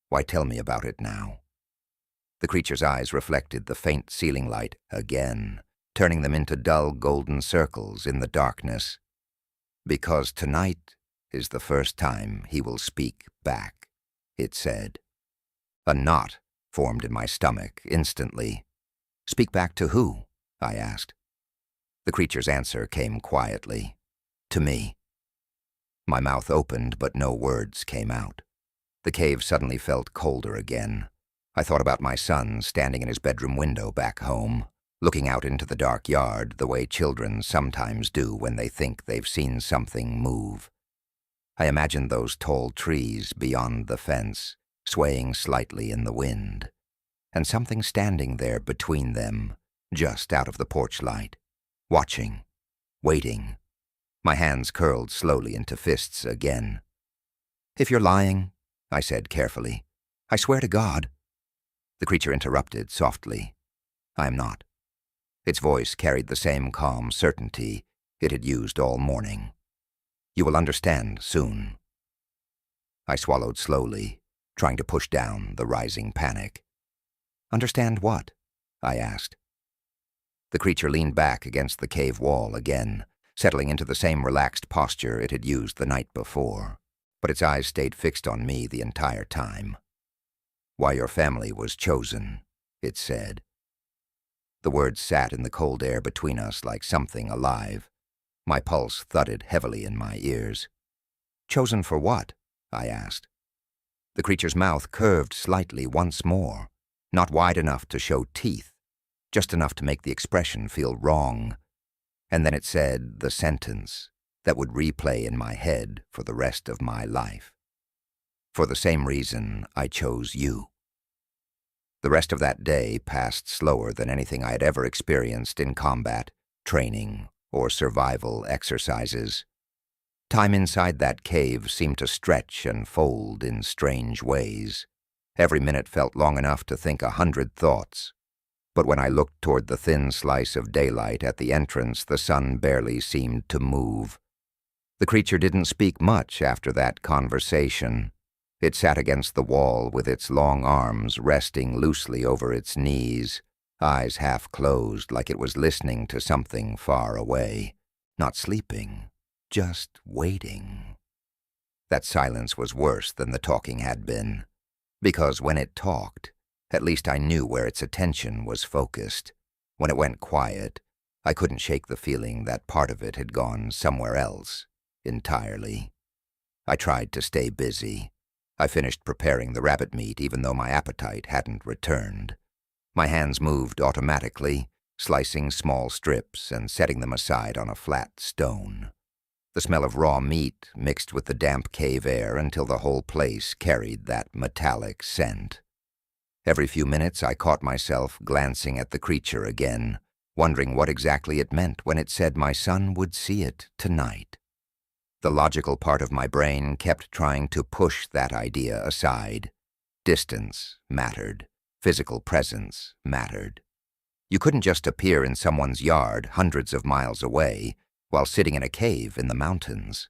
why tell me about it now? The creature's eyes reflected the faint ceiling light again, turning them into dull golden circles in the darkness. Because tonight is the first time he will speak back, it said. A knot formed in my stomach instantly. Speak back to who? I asked. The creature's answer came quietly. To me. My mouth opened, but no words came out. The cave suddenly felt colder again. I thought about my son standing in his bedroom window back home, looking out into the dark yard the way children sometimes do when they think they've seen something move. I imagined those tall trees beyond the fence, swaying slightly in the wind, and something standing there between them, just out of the porch light, watching, waiting. My hands curled slowly into fists again. If you're lying, I said carefully, I swear to God. The creature interrupted softly. I am not. Its voice carried the same calm certainty it had used all morning. You will understand soon. I swallowed slowly, trying to push down the rising panic. Understand what? I asked. The creature leaned back against the cave wall again, settling into the same relaxed posture it had used the night before, but its eyes stayed fixed on me the entire time. Why your family was chosen, it said. The words sat in the cold air between us like something alive. My pulse thudded heavily in my ears. Chosen for what? I asked. The creature's mouth curved slightly once more, not wide enough to show teeth, just enough to make the expression feel wrong. And then it said the sentence that would replay in my head for the rest of my life. For the same reason, I chose you. The rest of that day passed slower than anything I had ever experienced in combat, training, or survival exercises. Time inside that cave seemed to stretch and fold in strange ways. Every minute felt long enough to think 100 thoughts. But when I looked toward the thin slice of daylight at the entrance, the sun barely seemed to move. The creature didn't speak much after that conversation. It sat against the wall with its long arms resting loosely over its knees, eyes half closed like it was listening to something far away. Not sleeping, just waiting. That silence was worse than the talking had been, because when it talked, at least I knew where its attention was focused. When it went quiet, I couldn't shake the feeling that part of it had gone somewhere else, entirely. I tried to stay busy. I finished preparing the rabbit meat even though my appetite hadn't returned. My hands moved automatically, slicing small strips and setting them aside on a flat stone. The smell of raw meat mixed with the damp cave air until the whole place carried that metallic scent. Every few minutes I caught myself glancing at the creature again, wondering what exactly it meant when it said my son would see it tonight. The logical part of my brain kept trying to push that idea aside. Distance mattered. Physical presence mattered. You couldn't just appear in someone's yard hundreds of miles away while sitting in a cave in the mountains.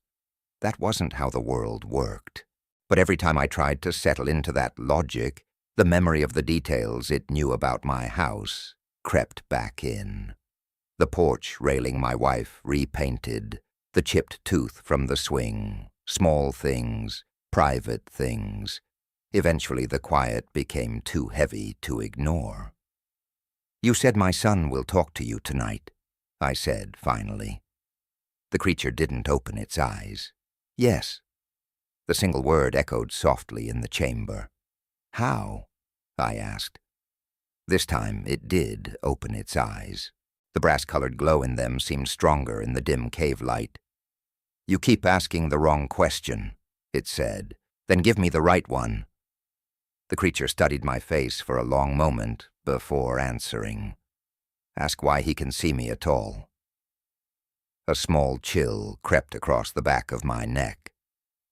That wasn't how the world worked. But every time I tried to settle into that logic, the memory of the details it knew about my house crept back in. The porch railing my wife repainted, the chipped tooth from the swing, small things, private things. Eventually the quiet became too heavy to ignore. "You said my son will talk to you tonight," I said finally. The creature didn't open its eyes. "Yes." The single word echoed softly in the chamber. "How?" I asked. This time it did open its eyes. The brass-colored glow in them seemed stronger in the dim cave light. "You keep asking the wrong question," it said. "Then give me the right one." The creature studied my face for a long moment before answering. "Ask why he can see me at all." A small chill crept across the back of my neck.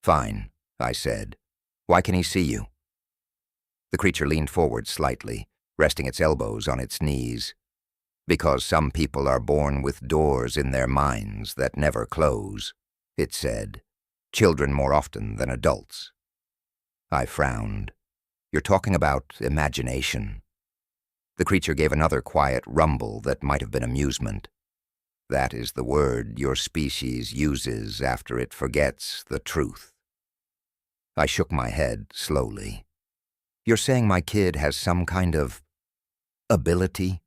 "Fine," I said. "Why can he see you?" The creature leaned forward slightly, resting its elbows on its knees. "Because some people are born with doors in their minds that never close," it said. "Children more often than adults." I frowned. "You're talking about imagination." The creature gave another quiet rumble that might have been amusement. "That is the word your species uses after it forgets the truth." I shook my head slowly. "You're saying my kid has some kind of ability?"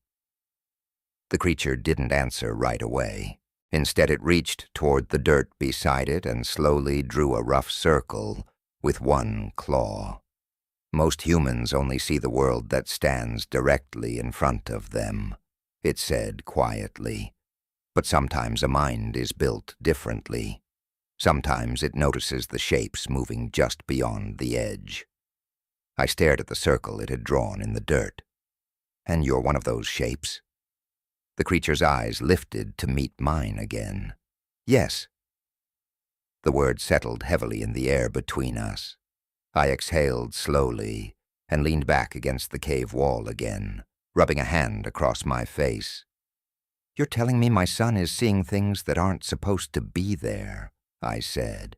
The creature didn't answer right away. Instead, it reached toward the dirt beside it and slowly drew a rough circle with one claw. "Most humans only see the world that stands directly in front of them," it said quietly. "But sometimes a mind is built differently. Sometimes it notices the shapes moving just beyond the edge." I stared at the circle it had drawn in the dirt. "And you're one of those shapes?" The creature's eyes lifted to meet mine again. "Yes." The word settled heavily in the air between us. I exhaled slowly and leaned back against the cave wall again, rubbing a hand across my face. "You're telling me my son is seeing things that aren't supposed to be there," I said.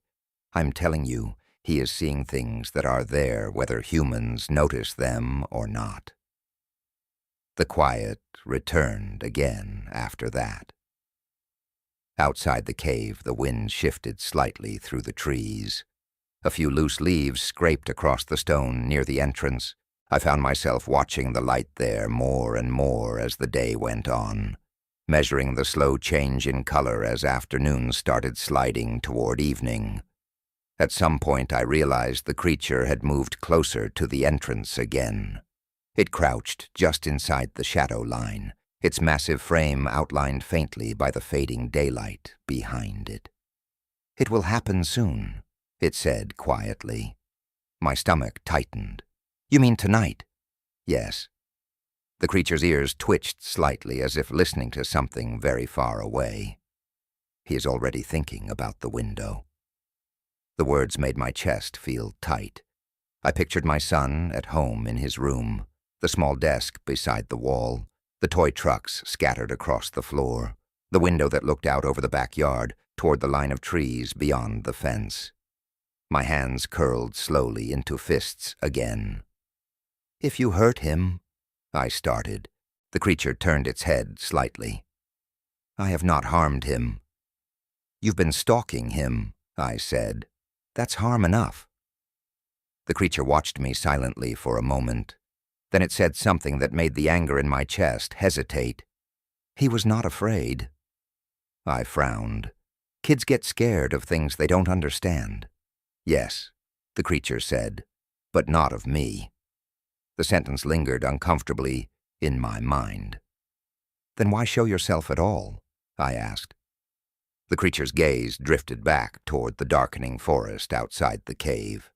"I'm telling you he is seeing things that are there whether humans notice them or not." The quiet returned again after that. Outside the cave, the wind shifted slightly through the trees. A few loose leaves scraped across the stone near the entrance. I found myself watching the light there more and more as the day went on, measuring the slow change in color as afternoon started sliding toward evening. At some point I realized the creature had moved closer to the entrance again. It crouched just inside the shadow line, its massive frame outlined faintly by the fading daylight behind it. "It will happen soon," it said quietly. My stomach tightened. "You mean tonight?" "Yes." The creature's ears twitched slightly as if listening to something very far away. "He is already thinking about the window." The words made my chest feel tight. I pictured my son at home in his room, the small desk beside the wall, the toy trucks scattered across the floor, the window that looked out over the backyard toward the line of trees beyond the fence. My hands curled slowly into fists again. "If you hurt him," I started. The creature turned its head slightly. "I have not harmed him." "You've been stalking him," I said. "That's harm enough." The creature watched me silently for a moment. Then it said something that made the anger in my chest hesitate. "He was not afraid." I frowned. "Kids get scared of things they don't understand." "Yes," the creature said, "but not of me." The sentence lingered uncomfortably in my mind. "Then why show yourself at all?" I asked. The creature's gaze drifted back toward the darkening forest outside the cave.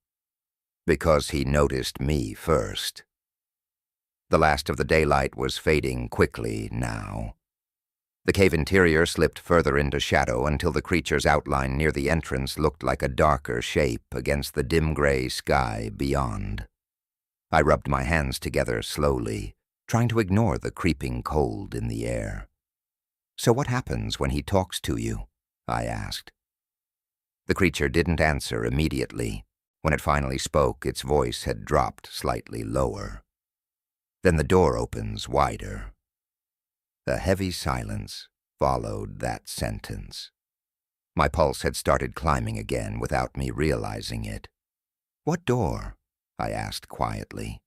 "Because he noticed me first." The last of the daylight was fading quickly now. The cave interior slipped further into shadow until the creature's outline near the entrance looked like a darker shape against the dim gray sky beyond. I rubbed my hands together slowly, trying to ignore the creeping cold in the air. "So what happens when he talks to you?" I asked. The creature didn't answer immediately. When it finally spoke, its voice had dropped slightly lower. "Then the door opens wider." A heavy silence followed that sentence. My pulse had started climbing again without me realizing it. "What door?" I asked quietly.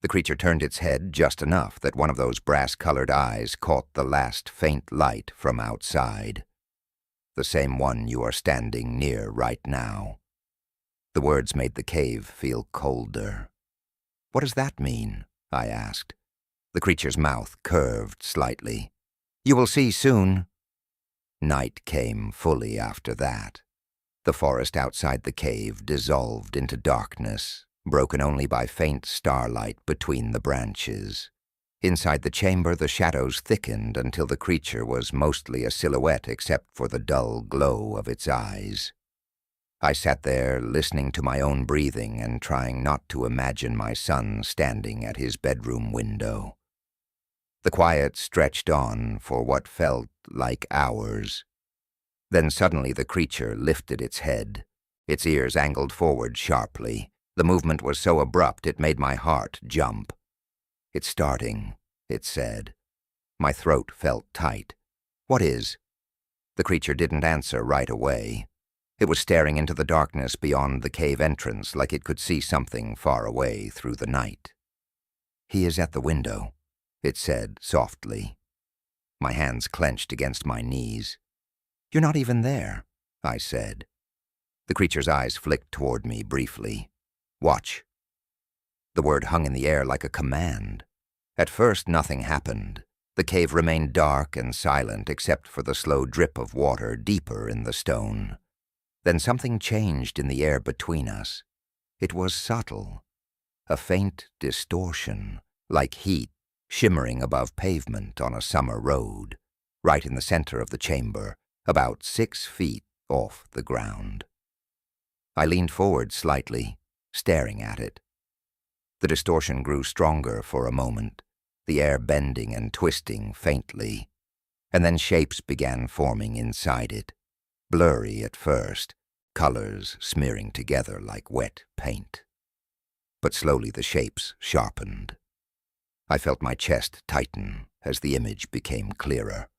The creature turned its head just enough that one of those brass-colored eyes caught the last faint light from outside. "The same one you are standing near right now." The words made the cave feel colder. "What does that mean?" I asked. The creature's mouth curved slightly. "You will see soon." Night came fully after that. The forest outside the cave dissolved into darkness, broken only by faint starlight between the branches. Inside the chamber, the shadows thickened until the creature was mostly a silhouette except for the dull glow of its eyes. I sat there, listening to my own breathing and trying not to imagine my son standing at his bedroom window. The quiet stretched on for what felt like hours. Then suddenly the creature lifted its head. Its ears angled forward sharply. The movement was so abrupt it made my heart jump. "It's starting," it said. My throat felt tight. "What is?" The creature didn't answer right away. It was staring into the darkness beyond the cave entrance like it could see something far away through the night. "He is at the window," it said softly. My hands clenched against my knees. "You're not even there," I said. The creature's eyes flicked toward me briefly. "Watch." The word hung in the air like a command. At first, nothing happened. The cave remained dark and silent except for the slow drip of water deeper in the stone. Then something changed in the air between us. It was subtle. A faint distortion, like heat, shimmering above pavement on a summer road, right in the center of the chamber, about 6 feet off the ground. I leaned forward slightly, staring at it. The distortion grew stronger for a moment, the air bending and twisting faintly, and then shapes began forming inside it. Blurry at first, colors smearing together like wet paint. But slowly the shapes sharpened. I felt my chest tighten as the image became clearer.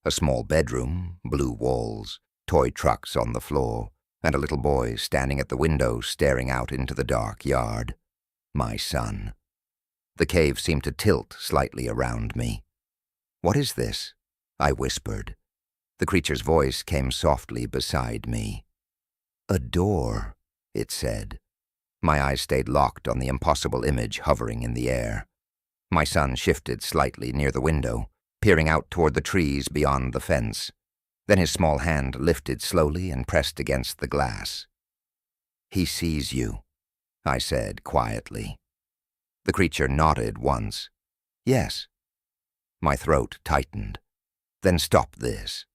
A small bedroom, blue walls, toy trucks on the floor, and a little boy standing at the window staring out into the dark yard. My son. The cave seemed to tilt slightly around me. "What is this?" I whispered. The creature's voice came softly beside me. "A door," it said. My eyes stayed locked on the impossible image hovering in the air. My son shifted slightly near the window, peering out toward the trees beyond the fence. Then his small hand lifted slowly and pressed against the glass. "He sees you," I said quietly. The creature nodded once. "Yes." My throat tightened. "Then stop this."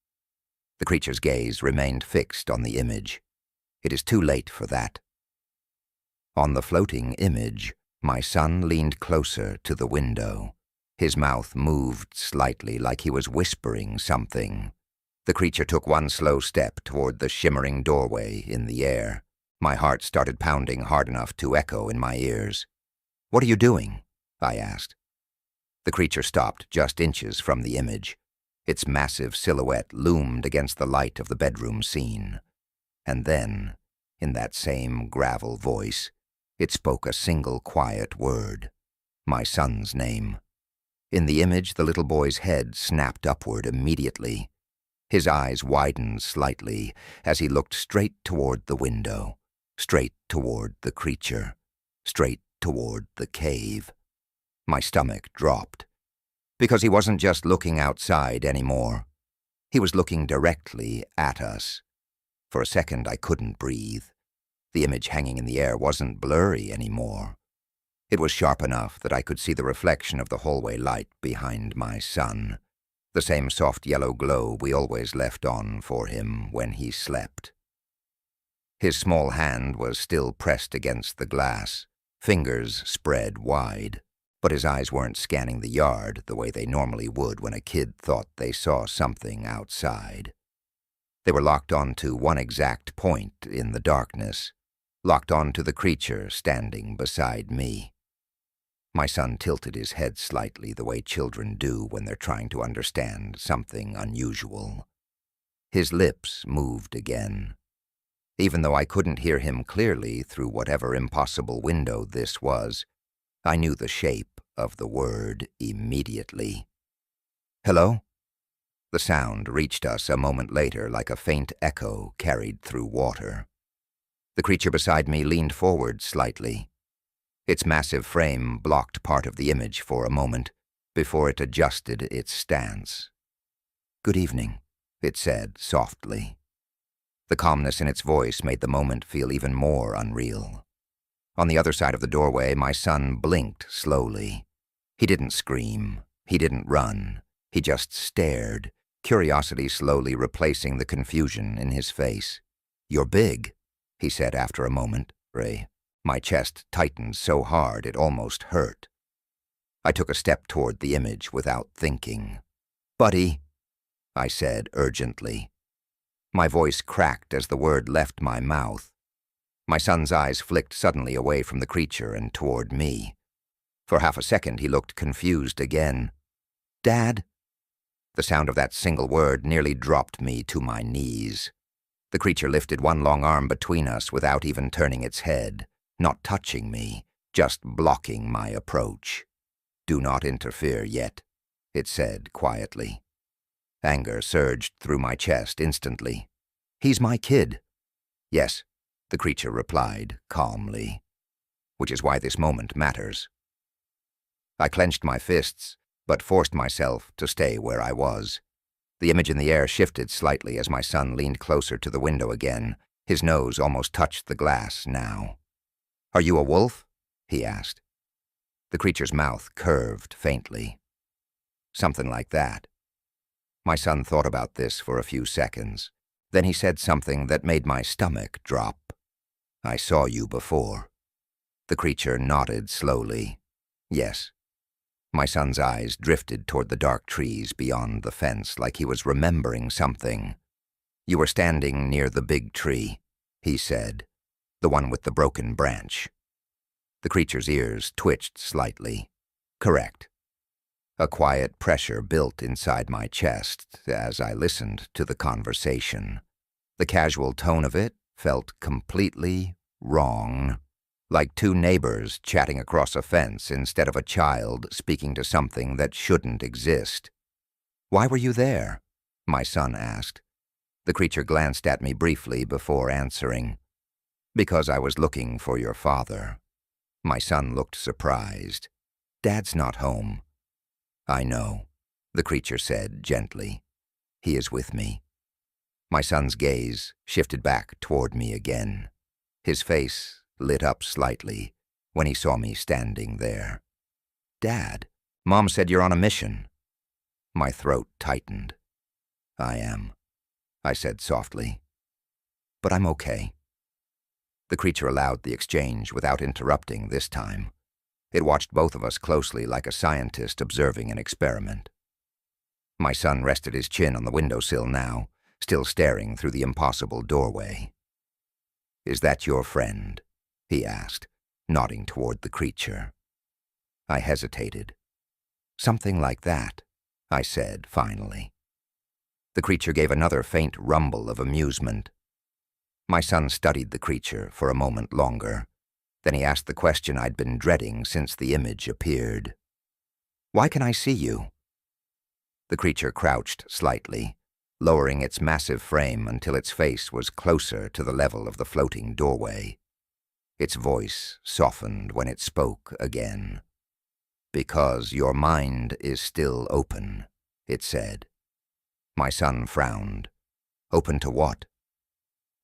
The creature's gaze remained fixed on the image. "It is too late for that." On the floating image, my son leaned closer to the window. His mouth moved slightly like he was whispering something. The creature took one slow step toward the shimmering doorway in the air. My heart started pounding hard enough to echo in my ears. "What are you doing?" I asked. The creature stopped just inches from the image. Its massive silhouette loomed against the light of the bedroom scene. And then, in that same gravel voice, it spoke a single quiet word. My son's name. In the image, the little boy's head snapped upward immediately. His eyes widened slightly as he looked straight toward the window, straight toward the creature, straight toward the cave. My stomach dropped, because he wasn't just looking outside anymore. He was looking directly at us. For a second, I couldn't breathe. The image hanging in the air wasn't blurry anymore. It was sharp enough that I could see the reflection of the hallway light behind my son, the same soft yellow glow we always left on for him when he slept. His small hand was still pressed against the glass, fingers spread wide, but his eyes weren't scanning the yard the way they normally would when a kid thought they saw something outside. They were locked onto one exact point in the darkness, locked onto the creature standing beside me. My son tilted his head slightly the way children do when they're trying to understand something unusual. His lips moved again. Even though I couldn't hear him clearly through whatever impossible window this was, I knew the shape of the word immediately. "Hello?" The sound reached us a moment later like a faint echo carried through water. The creature beside me leaned forward slightly. Its massive frame blocked part of the image for a moment before it adjusted its stance. "Good evening," it said softly. The calmness in its voice made the moment feel even more unreal. On the other side of the doorway, my son blinked slowly. He didn't scream. He didn't run. He just stared, curiosity slowly replacing the confusion in his face. "You're big," he said after a moment, Ray. My chest tightened so hard it almost hurt. I took a step toward the image without thinking. "Buddy," I said urgently. My voice cracked as the word left my mouth. My son's eyes flicked suddenly away from the creature and toward me. For half a second he looked confused again. "Dad?" The sound of that single word nearly dropped me to my knees. The creature lifted one long arm between us without even turning its head, not touching me, just blocking my approach. "Do not interfere yet," it said quietly. Anger surged through my chest instantly. "He's my kid." "Yes," the creature replied calmly. "Which is why this moment matters." I clenched my fists, but forced myself to stay where I was. The image in the air shifted slightly as my son leaned closer to the window again. His nose almost touched the glass now. "Are you a wolf?" he asked. The creature's mouth curved faintly. "Something like that." My son thought about this for a few seconds. Then he said something that made my stomach drop. "I saw you before." The creature nodded slowly. "Yes." My son's eyes drifted toward the dark trees beyond the fence like he was remembering something. "You were standing near the big tree," he said. "The one with the broken branch." The creature's ears twitched slightly. "Correct." A quiet pressure built inside my chest as I listened to the conversation. The casual tone of it felt completely wrong, like two neighbors chatting across a fence instead of a child speaking to something that shouldn't exist. "Why were you there?" my son asked. The creature glanced at me briefly before answering. "Because I was looking for your father." My son looked surprised. "Dad's not home." "I know," the creature said gently. "He is with me." My son's gaze shifted back toward me again. His face lit up slightly when he saw me standing there. "Dad, Mom said you're on a mission." My throat tightened. "I am," I said softly. "But I'm okay." The creature allowed the exchange without interrupting this time. It watched both of us closely like a scientist observing an experiment. My son rested his chin on the windowsill now, still staring through the impossible doorway. "Is that your friend?" he asked, nodding toward the creature. I hesitated. "Something like that," I said finally. The creature gave another faint rumble of amusement. My son studied the creature for a moment longer. Then he asked the question I'd been dreading since the image appeared. "Why can I see you?" The creature crouched slightly, lowering its massive frame until its face was closer to the level of the floating doorway. Its voice softened when it spoke again. "Because your mind is still open," it said. My son frowned. "Open to what?"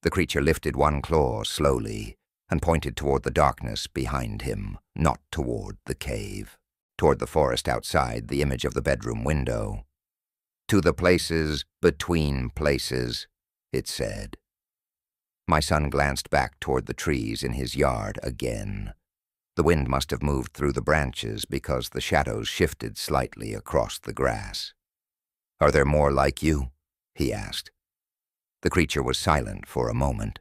The creature lifted one claw slowly and pointed toward the darkness behind him, not toward the cave. Toward the forest outside the image of the bedroom window. "To the places between places," it said. My son glanced back toward the trees in his yard again. The wind must have moved through the branches because the shadows shifted slightly across the grass. "Are there more like you?" he asked. The creature was silent for a moment.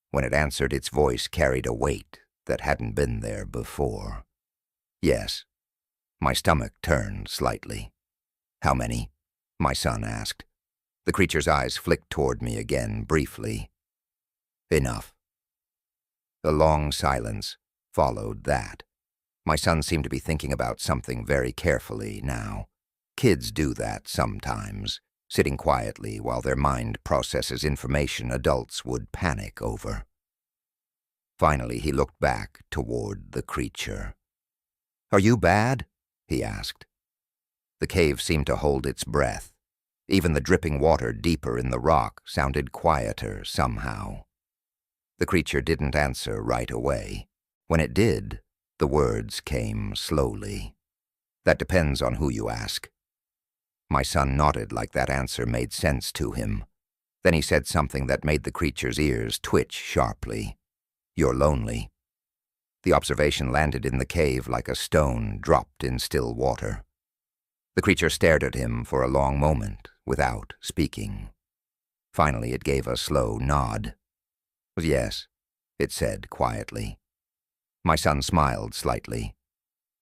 When it answered, its voice carried a weight that hadn't been there before. "Yes," My stomach turned slightly. "How many?" my son asked. The creature's eyes flicked toward me again, briefly. "Enough." A long silence followed that. My son seemed to be thinking about something very carefully now. Kids do that sometimes, sitting quietly while their mind processes information adults would panic over. Finally, he looked back toward the creature. "Are you bad?" he asked. The cave seemed to hold its breath. Even the dripping water deeper in the rock sounded quieter somehow. The creature didn't answer right away. When it did, the words came slowly. "That depends on who you ask." My son nodded like that answer made sense to him. Then he said something that made the creature's ears twitch sharply. "You're lonely." The observation landed in the cave like a stone dropped in still water. The creature stared at him for a long moment without speaking. Finally, it gave a slow nod. "Yes," it said quietly. My son smiled slightly.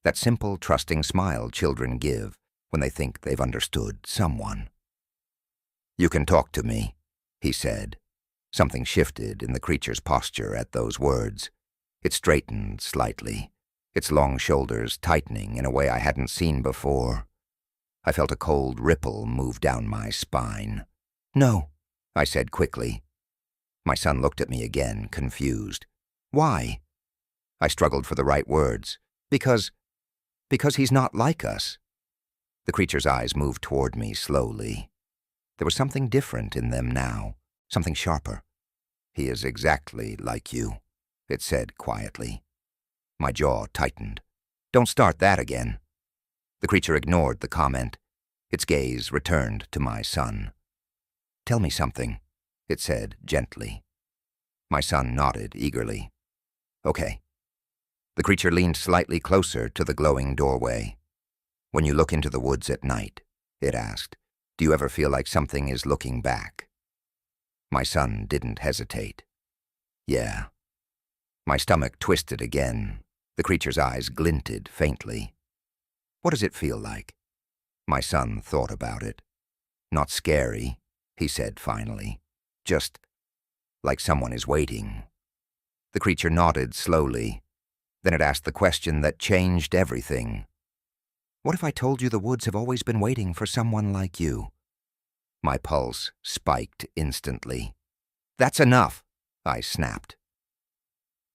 That simple, trusting smile children give when they think they've understood someone. "You can talk to me," he said. Something shifted in the creature's posture at those words. It straightened slightly, its long shoulders tightening in a way I hadn't seen before. I felt a cold ripple move down my spine. "No," I said quickly. My son looked at me again, confused. "Why?" I struggled for the right words. Because he's not like us." The creature's eyes moved toward me slowly. There was something different in them now, something sharper. "He is exactly like you," it said quietly. My jaw tightened. "Don't start that again." The creature ignored the comment. Its gaze returned to my son. "Tell me something," it said gently. My son nodded eagerly. "Okay." The creature leaned slightly closer to the glowing doorway. "When you look into the woods at night," it asked, "do you ever feel like something is looking back?" My son didn't hesitate. "Yeah." My stomach twisted again. The creature's eyes glinted faintly. "What does it feel like?" My son thought about it. "Not scary," he said finally. "Just like someone is waiting." The creature nodded slowly. Then it asked the question that changed everything. "What if I told you the woods have always been waiting for someone like you?" My pulse spiked instantly. "That's enough," I snapped.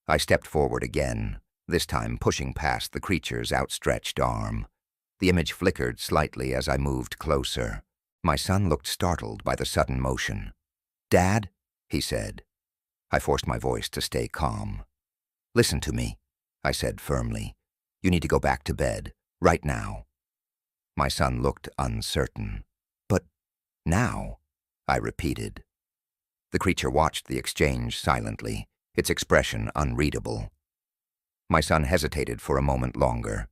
I stepped forward again, this time pushing past the creature's outstretched arm. The image flickered slightly as I moved closer. My son looked startled by the sudden motion. "Dad?" he said. I forced my voice to stay calm. "Listen to me," I said firmly. "You need to go back to bed, right now." My son looked uncertain. "But now?" I repeated. The creature watched the exchange silently, its expression unreadable. My son hesitated for a moment longer.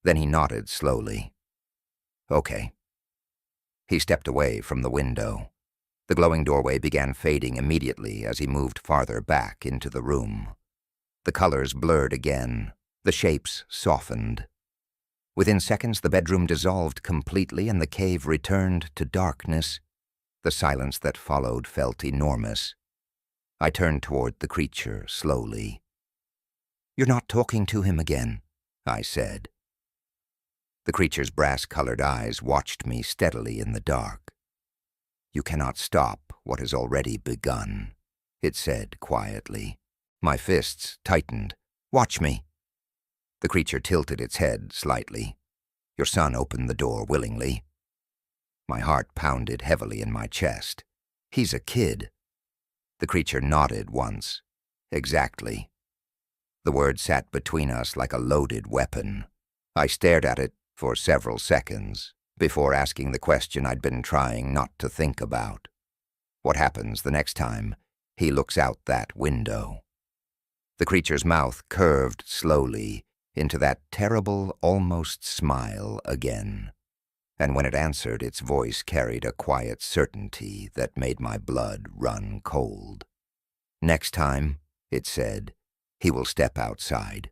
Then he nodded slowly. "Okay." He stepped away from the window. The glowing doorway began fading immediately as he moved farther back into the room. The colors blurred again. The shapes softened. Within seconds, the bedroom dissolved completely and the cave returned to darkness. The silence that followed felt enormous. I turned toward the creature slowly. "You're not talking to him again," I said. The creature's brass-colored eyes watched me steadily in the dark. "You cannot stop what has already begun," it said quietly. My fists tightened. "Watch me." The creature tilted its head slightly. "Your son opened the door willingly." My heart pounded heavily in my chest. "He's a kid." The creature nodded once. "Exactly." The word sat between us like a loaded weapon. I stared at it for several seconds before asking the question I'd been trying not to think about. What happens the next time he looks out that window? The creature's mouth curved slowly into that terrible, almost smile again. And when it answered, its voice carried a quiet certainty that made my blood run cold. "Next time," it said, "he will step outside."